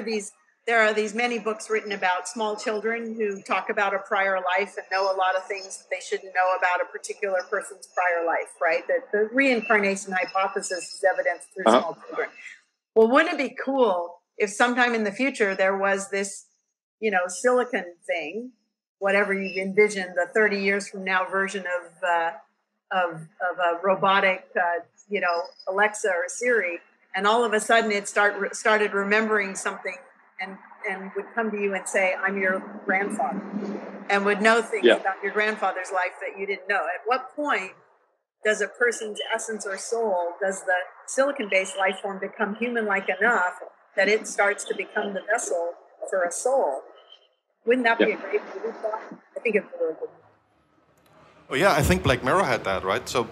B: are these many books written about small children who talk about a prior life and know a lot of things that they shouldn't know about a particular person's prior life, right? That the reincarnation hypothesis is evidenced through small children. Well, wouldn't it be cool if sometime in the future there was this, silicon thing, whatever you envision, the 30 years from now version of a robotic, Alexa or Siri, and all of a sudden it started remembering something and would come to you and say, I'm your grandfather, and would know things about your grandfather's life that you didn't know. At what point does a person's essence or soul, does the silicon-based life form become human-like enough that it starts to become the vessel for a soul? Wouldn't that be a great movie plot? I think it's really good.
A: Well, yeah, I think Black Mirror had that, right? So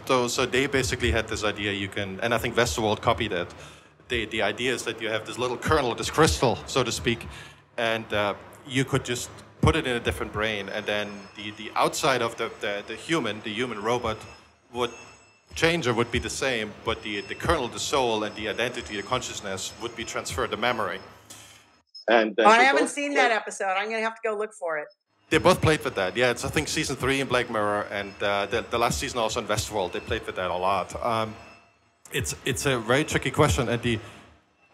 A: they basically had this idea and I think Westerworld copied it. the idea is that you have this little kernel, this crystal, so to speak, and you could just put it in a different brain, and then the outside of the human robot would change or would be the same, but the kernel, the soul, and the identity, the consciousness would be transferred to memory. And
B: I haven't seen that episode. I'm going to have to go look for it.
A: They both played with that. Yeah, it's I think season 3 in Black Mirror, and the last season also in Westworld. They played with that a lot. It's a very tricky question, and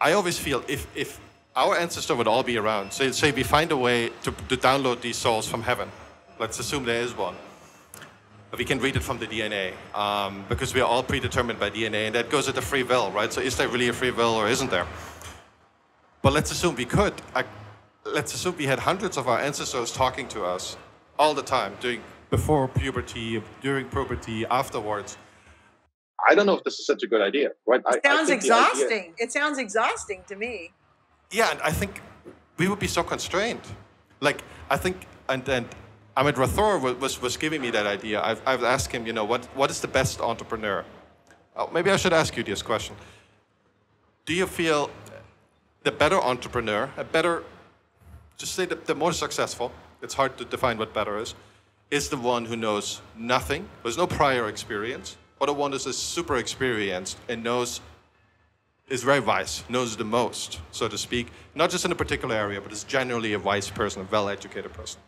A: I always feel if our ancestor would all be around, say we find a way to download these souls from heaven. Let's assume there is one. We can read it from the DNA because we are all predetermined by DNA, and that goes into free will, right? So is there really a free will or isn't there? But let's assume we could. Let's assume we had hundreds of our ancestors talking to us all the time, before puberty, during puberty, afterwards.
C: I don't know if this is such a good idea, right?
B: It sounds exhausting. It sounds exhausting to me.
A: Yeah, and I think we would be so constrained. Like, I think, and Amit Rathore was giving me that idea. I've asked him, what is the best entrepreneur? Oh, maybe I should ask you this question. Do you feel the better entrepreneur, just say the more successful, it's hard to define what better is the one who knows nothing, there's no prior experience, or the one who is super experienced and is very wise, knows the most, so to speak, not just in a particular area, but is generally a wise person, a well-educated person?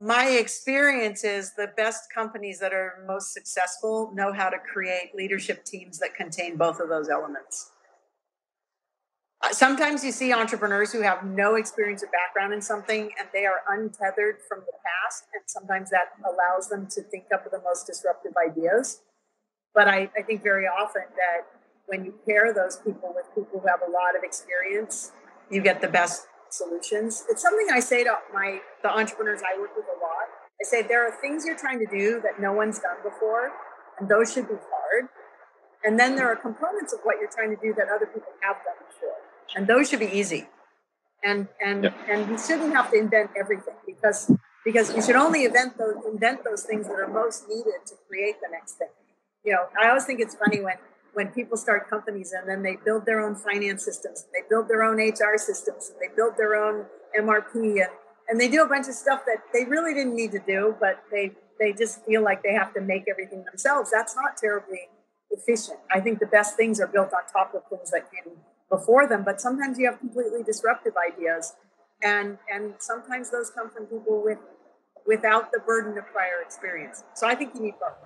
B: My experience is the best companies that are most successful know how to create leadership teams that contain both of those elements. Sometimes you see entrepreneurs who have no experience or background in something, and they are untethered from the past, and sometimes that allows them to think up of the most disruptive ideas. But I think very often that when you pair those people with people who have a lot of experience, you get the best solutions. It's something I say to the entrepreneurs I work with a lot. I say there are things you're trying to do that no one's done before, and those should be hard. And then there are components of what you're trying to do that other people have done before, and those should be easy. And you shouldn't have to invent everything because you should only invent those things that are most needed to create the next thing. I always think it's funny when people start companies and then they build their own finance systems, they build their own HR systems, and they build their own MRP, and they do a bunch of stuff that they really didn't need to do, but they just feel like they have to make everything themselves. That's not terribly efficient. I think the best things are built on top of things that came before them, but sometimes you have completely disruptive ideas, and sometimes those come from people without the burden of prior experience. So I think you need both.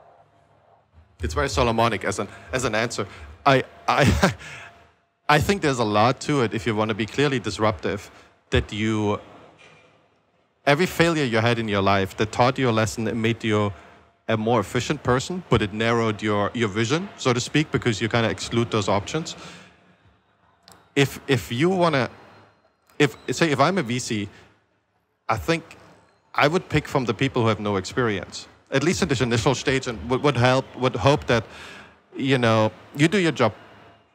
A: It's very Solomonic as an answer. I think there's a lot to it if you want to be clearly disruptive, that every failure you had in your life that taught you a lesson, it made you a more efficient person, but it narrowed your vision, so to speak, because you kind of exclude those options. If I'm a VC, I think I would pick from the people who have no experience, at least in this initial stage, and would hope that, you do your job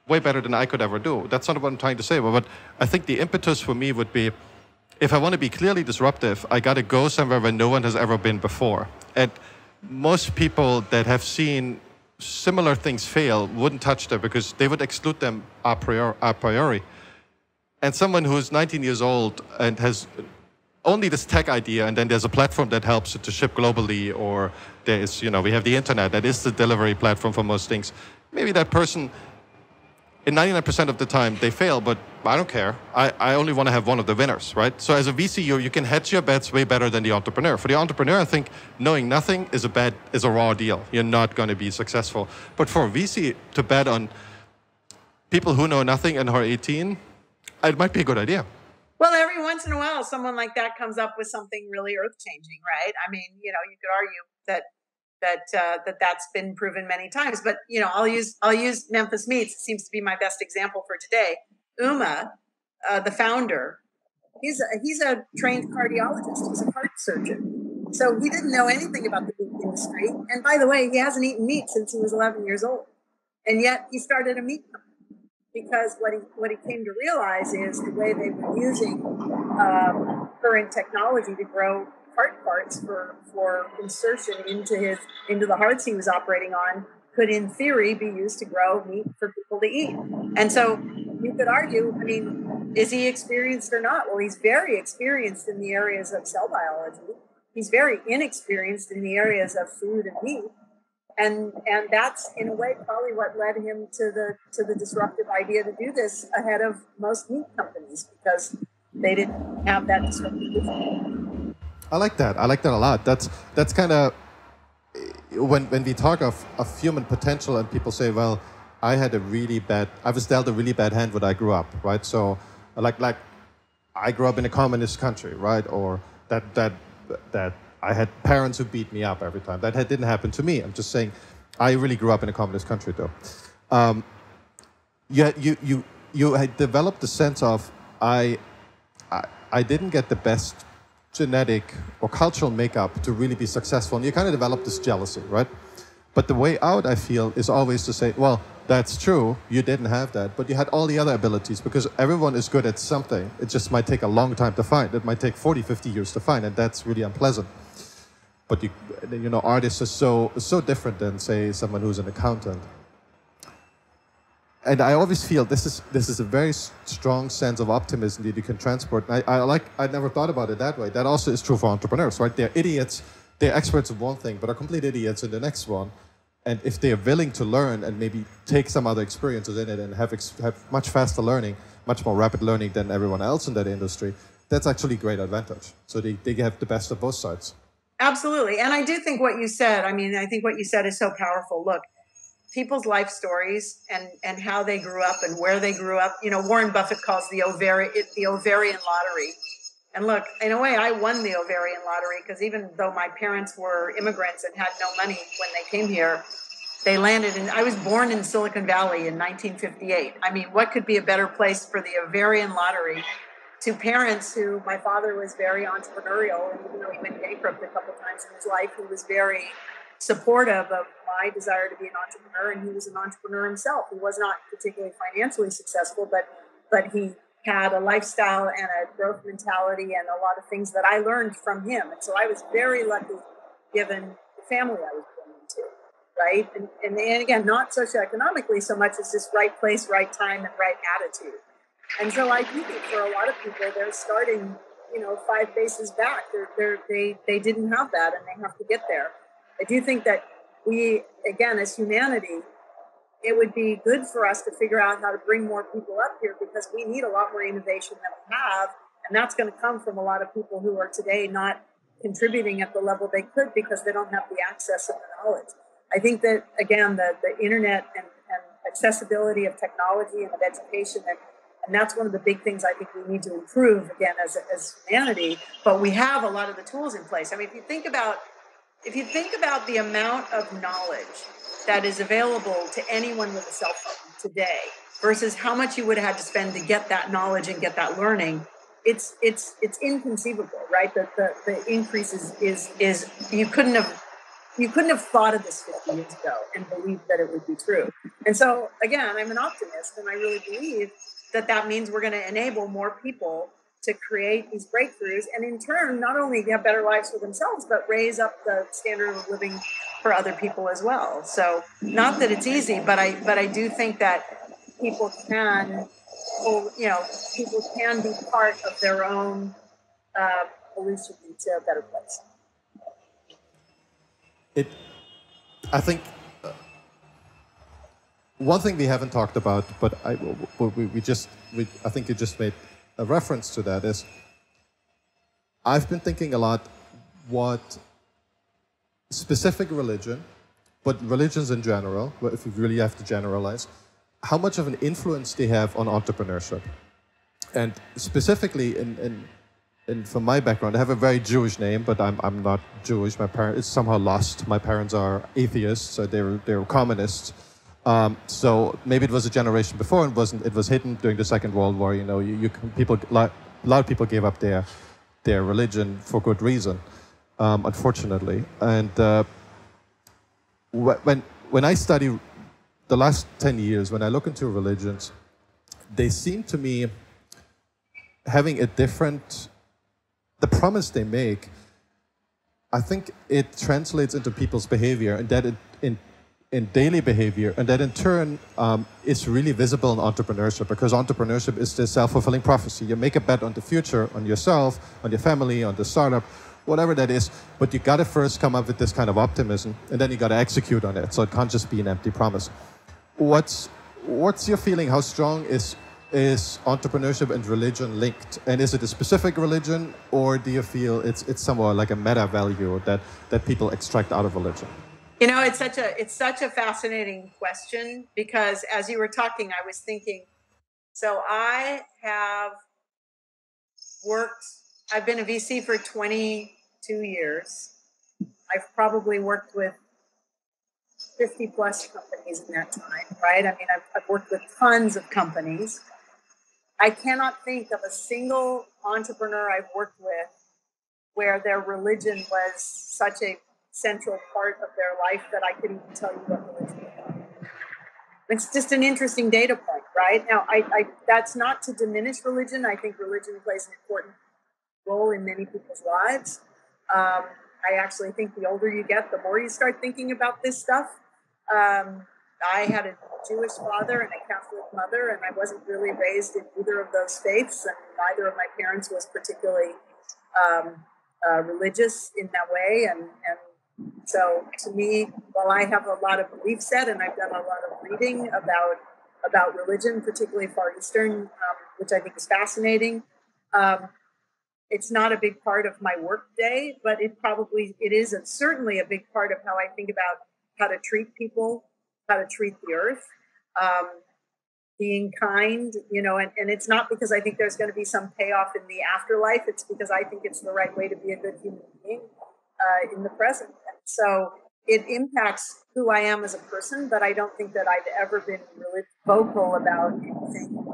A: way better than I could ever do. That's not what I'm trying to say, but I think the impetus for me would be, if I want to be clearly disruptive, I got to go somewhere where no one has ever been before. And most people that have seen similar things fail wouldn't touch them because they would exclude them a priori. And someone who's 19 years old and has only this tech idea, and then there's a platform that helps it to ship globally, or there is, we have the internet, that is the delivery platform for most things. Maybe that person, in 99% of the time, they fail, but I don't care. I only want to have one of the winners, right? So as a VC, you can hedge your bets way better than the entrepreneur. For the entrepreneur, I think knowing nothing is a raw deal. You're not going to be successful. But for a VC to bet on people who know nothing and who are 18, it might be a good idea.
B: Well, every once in a while, someone like that comes up with something really earth-changing, right? I mean, you could argue that's been proven many times. But I'll use Memphis Meats. It seems to be my best example for today. Uma, the founder, he's a trained cardiologist. He's a heart surgeon, so he didn't know anything about the meat industry. And by the way, he hasn't eaten meat since he was 11 years old, and yet he started a meat company. Because what he came to realize is the way they were using current technology to grow heart parts for insertion into the hearts he was operating on could in theory be used to grow meat for people to eat. And so you could argue, I mean, is he experienced or not? Well, he's very experienced in the areas of cell biology. He's very inexperienced in the areas of food and meat. And that's in a way probably what led him to the disruptive idea to do this ahead of most meat companies, because they didn't have that disruptive vision.
A: I like that. I like that a lot. That's kind of when we talk of human potential and people say, well, I was dealt a really bad hand when I grew up, right? So like I grew up in a communist country, right? Or that I had parents who beat me up every time. That didn't happen to me. I'm just saying, I really grew up in a communist country, though. You had developed the sense of I didn't get the best genetic or cultural makeup to really be successful, and you kind of develop this jealousy, right? But the way out, I feel, is always to say, well, that's true, you didn't have that, but you had all the other abilities, because everyone is good at something. It just might take a long time to find. It might take 40, 50 years to find, and that's really unpleasant. But artists are so different than, say, someone who's an accountant. And I always feel this is a very strong sense of optimism that you can transport. And I never thought about it that way. That also is true for entrepreneurs, right? They're idiots, they're experts in one thing, but are complete idiots in the next one. And if they're willing to learn and maybe take some other experiences in it and have much faster learning, much more rapid learning than everyone else in that industry, that's actually a great advantage. So they have the best of both sides.
B: Absolutely. And I do think what you said, I think what you said is so powerful. Look, people's life stories and how they grew up and where they grew up. Warren Buffett calls the ovarian lottery. And look, in a way, I won the ovarian lottery, because even though my parents were immigrants and had no money when they came here, I was born in Silicon Valley in 1958. What could be a better place for the ovarian lottery to parents who, my father was very entrepreneurial, and even though he went bankrupt a couple times in his life, he was very supportive of my desire to be an entrepreneur, and he was an entrepreneur himself. He was not particularly financially successful, but he had a lifestyle and a growth mentality and a lot of things that I learned from him. And so I was very lucky given the family I was born into, right? And again, not socioeconomically so much as just right place, right time, and right attitude. And so I do think for a lot of people, they're starting, 5 bases back. They didn't have that, and they have to get there. I do think that we, again, as humanity, it would be good for us to figure out how to bring more people up here, because we need a lot more innovation than we have. And that's going to come from a lot of people who are today not contributing at the level they could because they don't have the access and the knowledge. I think that, again, the internet and accessibility of technology and of education, and that's one of the big things I think we need to improve, again, as humanity. But we have a lot of the tools in place. If you think about the amount of knowledge that is available to anyone with a cell phone today versus how much you would have had to spend to get that knowledge and get that learning, it's inconceivable, right? The increase is you couldn't have thought of this 50 years ago and believed that it would be true. And so, again, I'm an optimist, and I really believe that means we're going to enable more people to create these breakthroughs, and in turn, not only have better lives for themselves, but raise up the standard of living for other people as well. So, not that it's easy, but I do think that people can be part of their own evolution into a better place.
A: I think one thing we haven't talked about, but I think you just made a reference to that, is I've been thinking a lot what specific religion, but religions in general, if you really have to generalize, how much of an influence they have on entrepreneurship. And specifically, in from my background, I have a very Jewish name, but I'm not Jewish. My parents, it's somehow lost. My parents are atheists, so they were communists. So maybe it was a generation before, and it was hidden during the Second World War. A lot of people gave up their religion for good reason, unfortunately. And when I study the last 10 years, when I look into religions, they seem to me having a different, the promise they make, I think it translates into people's behavior, and that in daily behavior, and that in turn is really visible in entrepreneurship, because entrepreneurship is this self-fulfilling prophecy. You make a bet on the future, on yourself, on your family, on the startup, whatever that is, but you got to first come up with this kind of optimism, and then you got to execute on it, so it can't just be an empty promise. What's your feeling? How strong is entrepreneurship and religion linked? And is it a specific religion, or do you feel it's somewhat like a meta value that people extract out of religion?
B: You know, it's such a fascinating question, because as you were talking, I was thinking, so I've been a VC for 22 years. I've probably worked with 50 plus companies in that time, right? I mean, I've worked with tons of companies. I cannot think of a single entrepreneur I've worked with where their religion was such a central part of their life that I couldn't even tell you what religion was. It's just an interesting data point, right? Now, that's not to diminish religion. I think religion plays an important role in many people's lives. I actually think the older you get, the more you start thinking about this stuff. I had a Jewish father and a Catholic mother, and I wasn't really raised in either of those faiths, and neither of my parents was particularly religious in that way. And so to me, while I have a lot of belief set, and I've done a lot of reading about religion, particularly Far Eastern, which I think is fascinating, it's not a big part of my work day, but it is certainly a big part of how I think about how to treat people, how to treat the earth, being kind, you know, and it's not because I think there's going to be some payoff in the afterlife. It's because I think it's the right way to be a good human being in the present. And so it impacts who I am as a person, but I don't think that I've ever been really vocal about anything.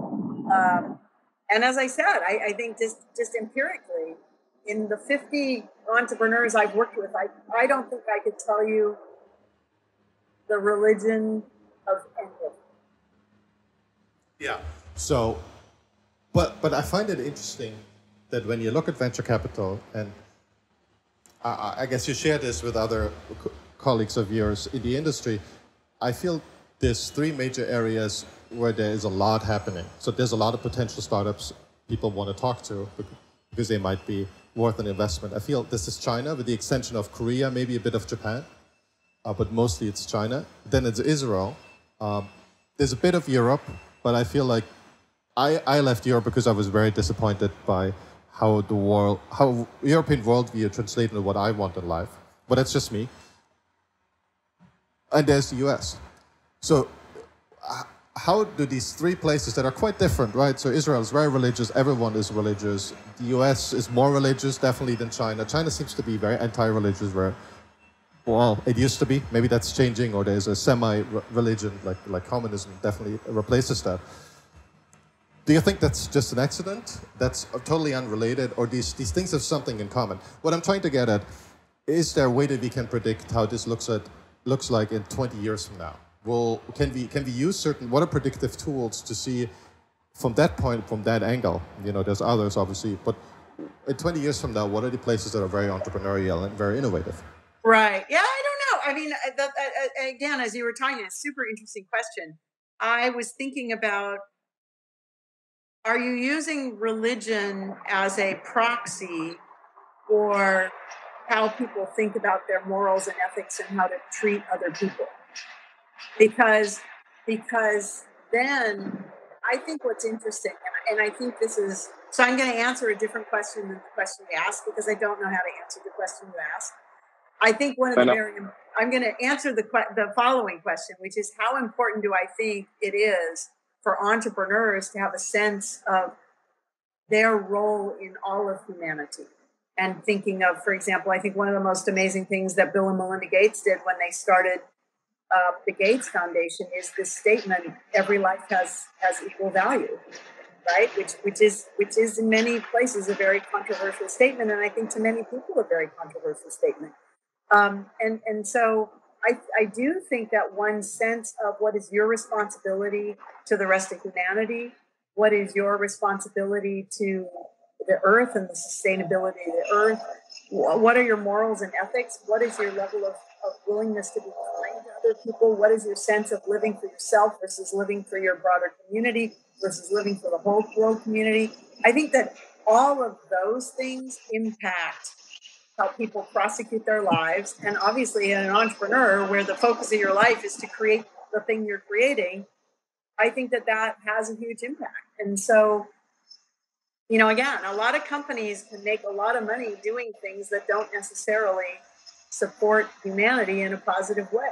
B: And as I said, I think just empirically, in the 50 entrepreneurs I've worked with, I don't think I could tell you the religion of any of them.
A: Yeah. So, but I find it interesting that when you look at venture capital, and I guess you share this with other colleagues of yours in the industry, I feel there's three major areas where there is a lot happening. So there's a lot of potential startups people want to talk to because they might be worth an investment. I feel this is China, with the extension of Korea, maybe a bit of Japan, but mostly it's China. Then it's Israel. There's a bit of Europe, but I feel like I left Europe because I was very disappointed by how European worldview translated into what I want in life. But that's just me. And there's the US. So how do these three places that are quite different, right? So Israel is very religious, everyone is religious. The US is more religious, definitely, than China. China seems to be very anti-religious, well, it used to be. Maybe that's changing, or there's a semi-religion, like communism definitely replaces that. Do you think that's just an accident? That's totally unrelated, or these things have something in common? What I'm trying to get at, is there a way that we can predict how this looks like in 20 years from now? Can we use what are predictive tools to see from that point, from that angle? You know, there's others obviously, but in 20 years from now, what are the places that are very entrepreneurial and very innovative?
B: Right. Yeah, I don't know. I mean, again, as you were talking, it's a super interesting question. I was thinking about, are you using religion as a proxy for how people think about their morals and ethics and how to treat other people? Because then I think what's interesting, and I think this is, so I'm going to answer a different question than the question you asked, because I don't know how to answer the question you asked. I think I'm going to answer the following question, which is, how important do I think it is for entrepreneurs to have a sense of their role in all of humanity? And thinking of, for example, I think one of the most amazing things that Bill and Melinda Gates did when they started the Gates Foundation is this statement: every life has equal value, right? Which is in many places a very controversial statement, and I think to many people a very controversial statement. And so I do think that one sense of what is your responsibility to the rest of humanity, what is your responsibility to the earth and the sustainability of the earth, what are your morals and ethics, what is your level of willingness to be kind to other other people? What is your sense of living for yourself versus living for your broader community versus living for the whole world community? I think that all of those things impact how people prosecute their lives. And obviously, in an entrepreneur, where the focus of your life is to create the thing you're creating, I think that that has a huge impact. And so, you know, again, a lot of companies can make a lot of money doing things that don't necessarily support humanity in a positive way.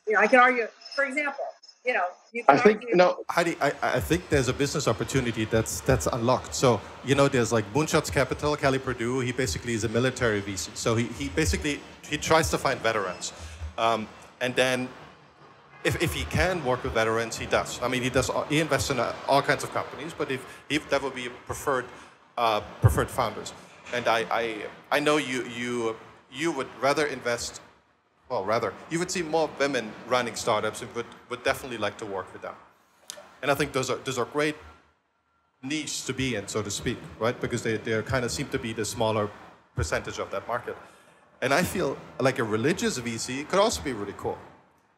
B: You know, I can argue, for example, you know, you can
C: I think,
B: argue.
C: no,
A: Heidi, I think there's a business opportunity that's unlocked. So, you know, there's like Moonshots Capital, Kelly Purdue. He basically is a military VC. So he basically, he tries to find veterans. And then if he can work with veterans, he does. I mean, he invests in all kinds of companies, but if that would be preferred founders. And I know you would rather invest, well, rather, you would see more women running startups and would definitely like to work with them. And I think those are great niche to be in, so to speak, right? Because they kind of seem to be the smaller percentage of that market. And I feel like a religious VC could also be really cool.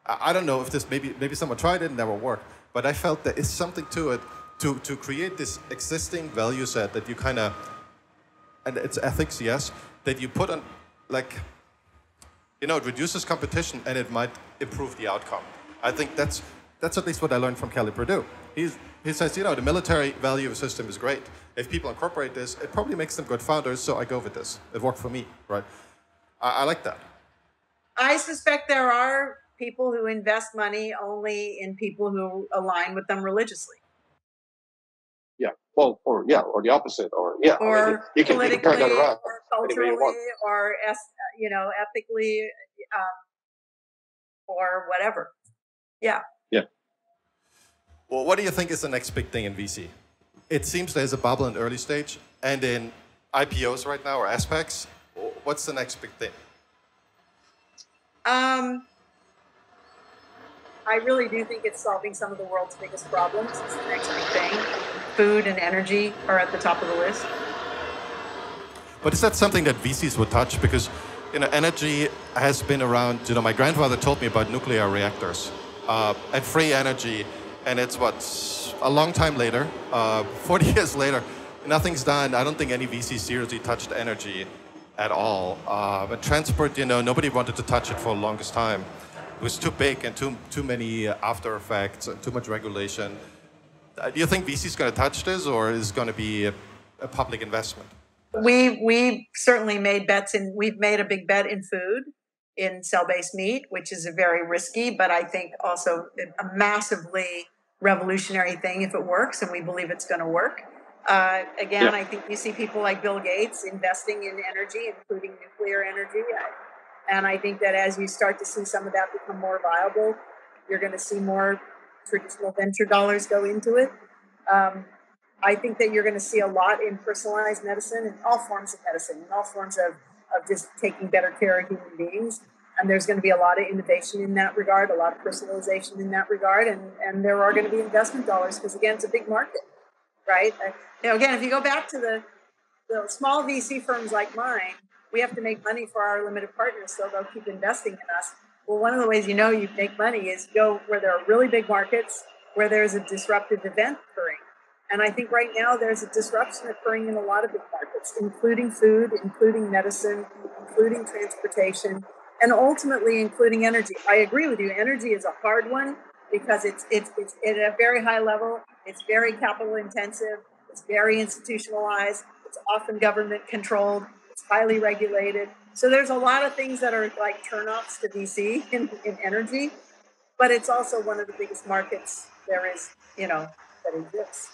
A: I don't know if this, maybe someone tried it and never worked, but I felt there is something to it to create this existing value set that you kind of, and it's ethics, yes, that you put on, like, you know, it reduces competition and it might improve the outcome. I think that's at least what I learned from Kelly Purdue. He says, you know, the military value system is great. If people incorporate this, it probably makes them good founders, so I go with this. It worked for me, right? I like that.
B: I suspect there are people who invest money only in people who align with them religiously.
C: yeah, well, or the opposite, or yeah,
B: Or
C: I mean, you can
B: politically,
C: turn that around
B: or
C: any way you
B: culturally,
C: want.
B: or you know, ethically, or whatever. Yeah.
C: Yeah.
A: Well, what do you think is the next big thing in VC? It seems there's a bubble in early stage, and in IPOs right now, or aspects. What's the next big thing?
B: I really do think it's solving some of the world's biggest problems. It's the next big thing. Food and energy are at the top of the list.
A: But is that something that VCs would touch? Because, you know, energy has been around. You know, my grandfather told me about nuclear reactors and free energy, and it's a long time later, 40 years later, nothing's done. I don't think any VC seriously touched energy at all. But transport, you know, nobody wanted to touch it for the longest time. It was too big and too many after effects and too much regulation. Do you think VC is going to touch this, or is it going to be a public investment?
B: We certainly made bets we've made a big bet in food, in cell-based meat, which is a very risky, but I think also a massively revolutionary thing if it works, and we believe it's going to work. Again, I think you see people like Bill Gates investing in energy, including nuclear energy. And I think that as you start to see some of that become more viable, you're going to see more traditional venture dollars go into it. I think that you're going to see a lot in personalized medicine, in all forms of medicine, in all forms of just taking better care of human beings. And there's going to be a lot of innovation in that regard, a lot of personalization in that regard. And there are going to be investment dollars because, again, it's a big market, right? You know, again, if you go back to the small VC firms like mine, we have to make money for our limited partners, so they'll keep investing in us. Well, one of the ways you know you make money is go where there are really big markets, where there's a disruptive event occurring. And I think right now there's a disruption occurring in a lot of big markets, including food, including medicine, including transportation, and ultimately including energy. I agree with you. Energy is a hard one because it's at a very high level. It's very capital intensive. It's very institutionalized. It's often government controlled. It's highly regulated. So there's a lot of things that are like turnoffs to VC in energy, but it's also one of the biggest markets there is, you know, that exists.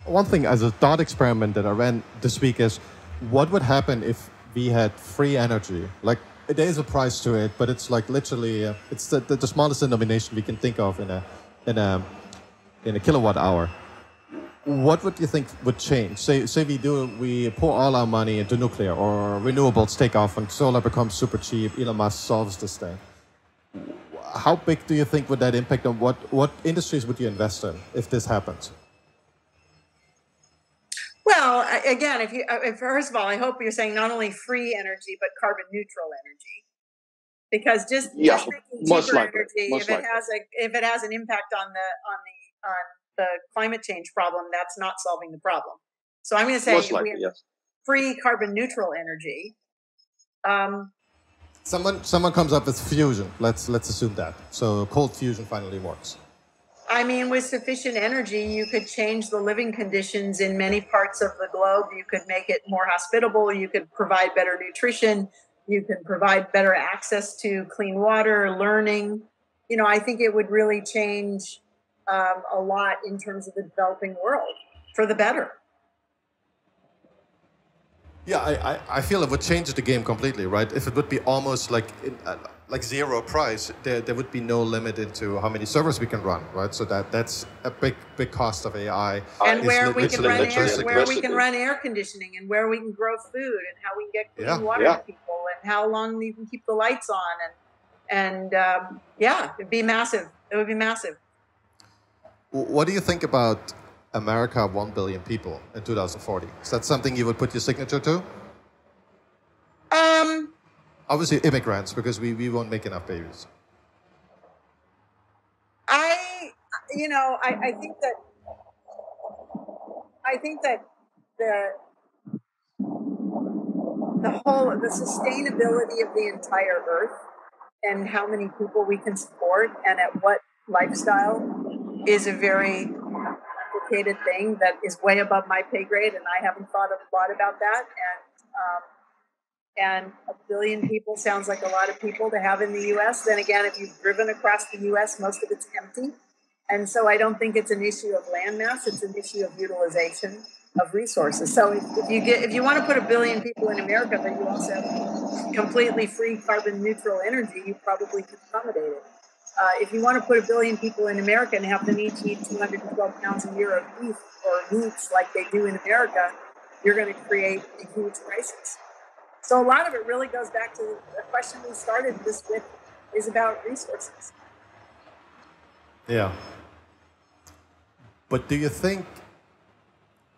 A: One thing as a thought experiment that I ran this week is, what would happen if we had free energy? Like, there is a price to it, but it's like literally, it's the smallest denomination we can think of in a kilowatt hour. What would you think would change? Say we pour all our money into nuclear, or renewables take off and solar becomes super cheap, Elon Musk solves this thing. How big do you think would that impact on what industries would you invest in if this happens?
B: Well, again, first of all, I hope you're saying not only free energy, but carbon neutral energy. because just making
C: most
B: cheaper
C: likely,
B: energy,
C: most likely.
B: if it has an impact on the climate change problem, that's not solving the problem. So I'm going to say
C: Most likely,
B: we have
C: yes.
B: free carbon neutral energy.
A: Someone comes up with fusion. Let's assume that. So cold fusion finally works.
B: I mean, with sufficient energy, you could change the living conditions in many parts of the globe. You could make it more hospitable. You could provide better nutrition. You can provide better access to clean water, learning. You know, I think it would really change a lot in terms of the developing world for the better.
A: Yeah, I feel it would change the game completely, right? If it would be almost like zero price, there would be no limit into how many servers we can run, right? So that's a big cost of AI.
B: And where we can run air conditioning, and where we can grow food, and how we can get clean water to people, and how long you can keep the lights on, and it'd be massive. It would be massive.
A: What do you think about America 1 billion people in 2040? Is that something you would put your signature to? Obviously immigrants, because we won't make enough babies.
B: I think that the sustainability of the entire earth and how many people we can support and at what lifestyle is a very complicated thing that is way above my pay grade, and I haven't thought a lot about that. And 1 billion people sounds like a lot of people to have in the U.S. Then again, if you've driven across the U.S., most of it's empty. And so I don't think it's an issue of land mass, it's an issue of utilization of resources. So if you want to put 1 billion people in America, but you also have completely free carbon neutral energy, you probably could accommodate it. If you want to put 1 billion people in America and have them each eat 212 pounds a year of beef or meats like they do in America, you're going to create a huge crisis. So a lot of it really goes back to the question we started this with, is about resources.
A: Yeah. But do you think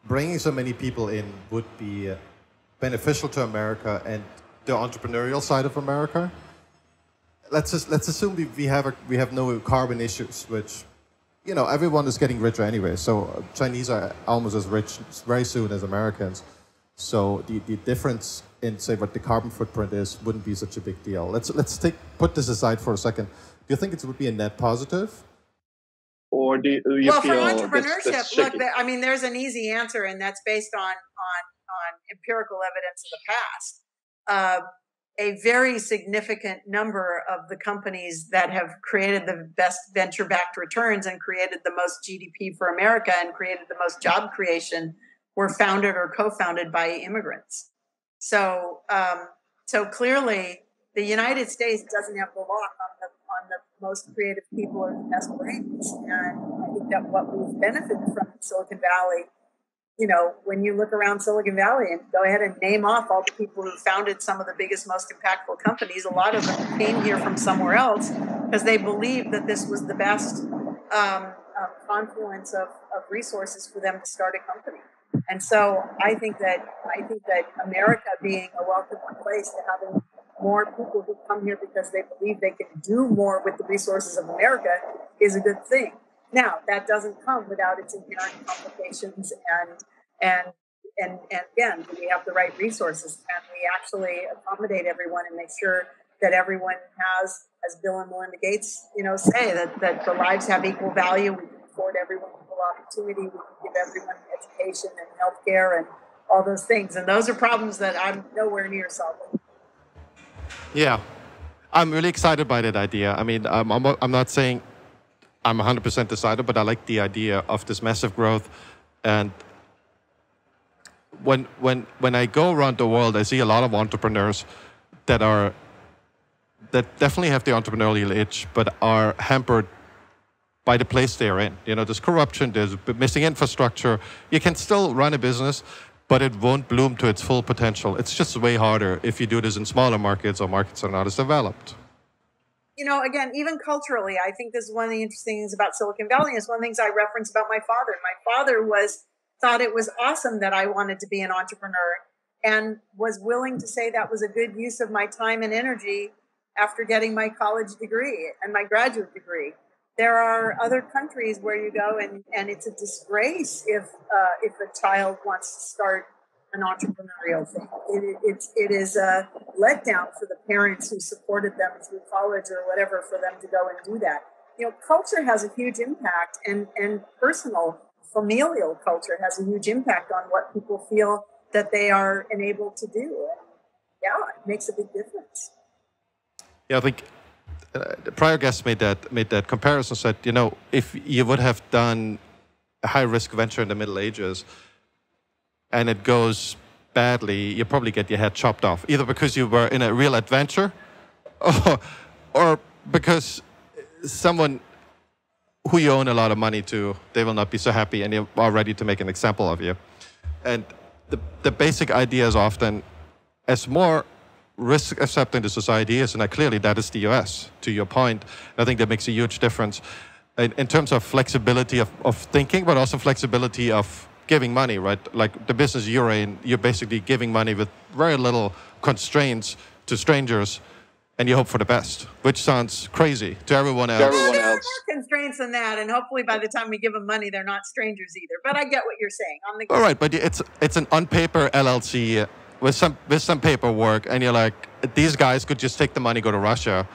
A: bringing so many people in would be beneficial to America and the entrepreneurial side of America? Let's assume we have no carbon issues, which, you know, everyone is getting richer anyway. So Chinese are almost as rich very soon as Americans. So the difference in, say, what the carbon footprint is wouldn't be such a big deal. Let's put this aside for a second. Do you think it would be a net positive?
C: Or do you
B: well,
C: feel
B: for entrepreneurship,
C: that's
B: look, I mean, there's an easy answer, and that's based on empirical evidence of the past. A very significant number of the companies that have created the best venture-backed returns and created the most GDP for America and created the most job creation were founded or co-founded by immigrants. So, so clearly, the United States doesn't have the lock on the most creative people or the best brains. And I think that what we've benefited from in Silicon Valley, you know, when you look around Silicon Valley and go ahead and name off all the people who founded some of the biggest, most impactful companies, a lot of them came here from somewhere else because they believed that this was the best confluence of resources for them to start a company. And so I think that America being a welcoming place to having more people who come here because they believe they can do more with the resources of America is a good thing. Now, that doesn't come without its inherent complications and again, do we have the right resources? Can we actually accommodate everyone and make sure that everyone has, as Bill and Melinda Gates, you know, say that the lives have equal value, we can afford everyone equal opportunity, we can give everyone education and healthcare and all those things. And those are problems that I'm nowhere near solving.
A: Yeah, I'm really excited by that idea. I mean, I'm not saying I'm 100% decided, but I like the idea of this massive growth. And when I go around the world, I see a lot of entrepreneurs that definitely have the entrepreneurial itch, but are hampered by the place they're in. You know, there's corruption, there's missing infrastructure. You can still run a business, but it won't bloom to its full potential. It's just way harder if you do this in smaller markets or markets that are not as developed.
B: You know, again, even culturally, I think this is one of the interesting things about Silicon Valley. Is one of the things I reference about my father. My father thought it was awesome that I wanted to be an entrepreneur and was willing to say that was a good use of my time and energy after getting my college degree and my graduate degree. There are other countries where you go and it's a disgrace if a child wants to start an entrepreneurial thing. It is a letdown for the parents who supported them through college or whatever for them to go and do that. Culture has a huge impact, and personal, familial culture has a huge impact on what people feel that they are enabled to do. And yeah, it makes a big difference.
A: Yeah, I think the prior guest made that comparison. Said, if you would have done a high-risk venture in the Middle Ages, and it goes badly, you probably get your head chopped off, either because you were in a real adventure, or because someone who you own a lot of money to, they will not be so happy, and you are ready to make an example of you. And the basic idea is often, as more risk accepting the society is, and clearly that is the US, to your point, I think that makes a huge difference in terms of flexibility of thinking, but also flexibility of giving money, right? Like the business you're in, you're basically giving money with very little constraints to strangers, and you hope for the best, which sounds crazy to everyone else.
B: There are more constraints than that, and hopefully by the time we give them money, they're not strangers either. But I get what you're saying.
A: All right, but it's an on-paper LLC with some paperwork, and you're like, these guys could just take the money, go to Russia,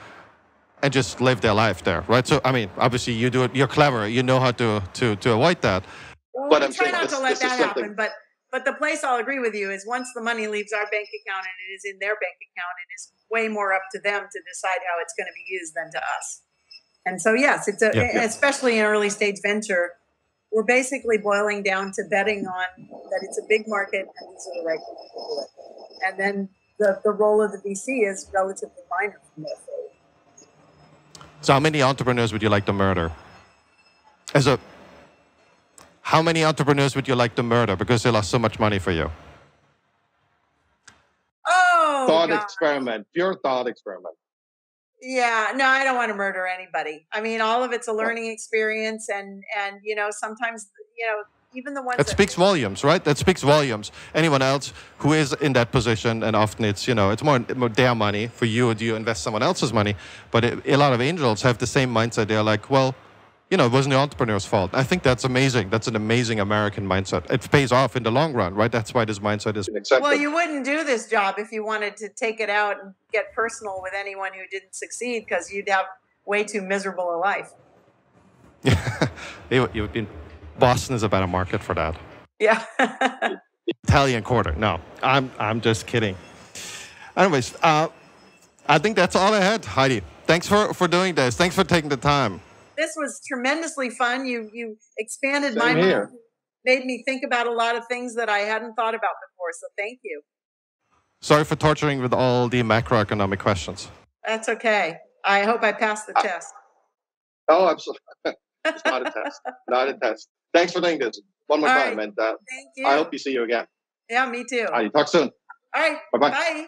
A: and just live their life there, right? So, I mean, obviously you do it, you're clever, you know how to avoid that.
B: Well, we try not to let that happen, but the place, I'll agree with you, is once the money leaves our bank account and it is in their bank account, it is way more up to them to decide how it's going to be used than to us. And so, yes, especially in early stage venture, we're basically boiling down to betting on that it's a big market and these are the right people to do it. And then the role of the VC is relatively minor from their phase.
A: So how many entrepreneurs would you like to murder? How many entrepreneurs would you like to murder because they lost so much money for you?
B: Oh,
C: thought
B: God.
C: Experiment, pure thought experiment.
B: Yeah, no, I don't want to murder anybody. I mean, all of it's a learning experience, and sometimes even the ones
A: that speaks volumes, right? That speaks volumes. Anyone else who is in that position, and often it's it's more their money. For you, do you invest someone else's money? But a lot of angels have the same mindset. They're like, well, it wasn't the entrepreneur's fault. I think that's amazing. That's an amazing American mindset. It pays off in the long run, right? That's why this mindset is accepted.
B: Well, you wouldn't do this job if you wanted to take it out and get personal with anyone who didn't succeed, because you'd have way too miserable a life.
A: Boston is a better market for that.
B: Yeah.
A: Italian Quarter. No, I'm just kidding. Anyways, I think that's all I had, Heidi. Thanks for doing this. Thanks for taking the time.
B: This was tremendously fun. You expanded my mind, made me think about a lot of things that I hadn't thought about before. So thank you.
A: Sorry for torturing with all the macroeconomic questions.
B: That's okay. I hope I passed the test.
C: Oh, absolutely. It's not a test. Not a test. Thanks for doing this one more time. And
B: thank you.
C: I hope to see you again.
B: Yeah, me too.
C: All right, talk soon.
B: All right.
C: Bye-bye.
B: Bye.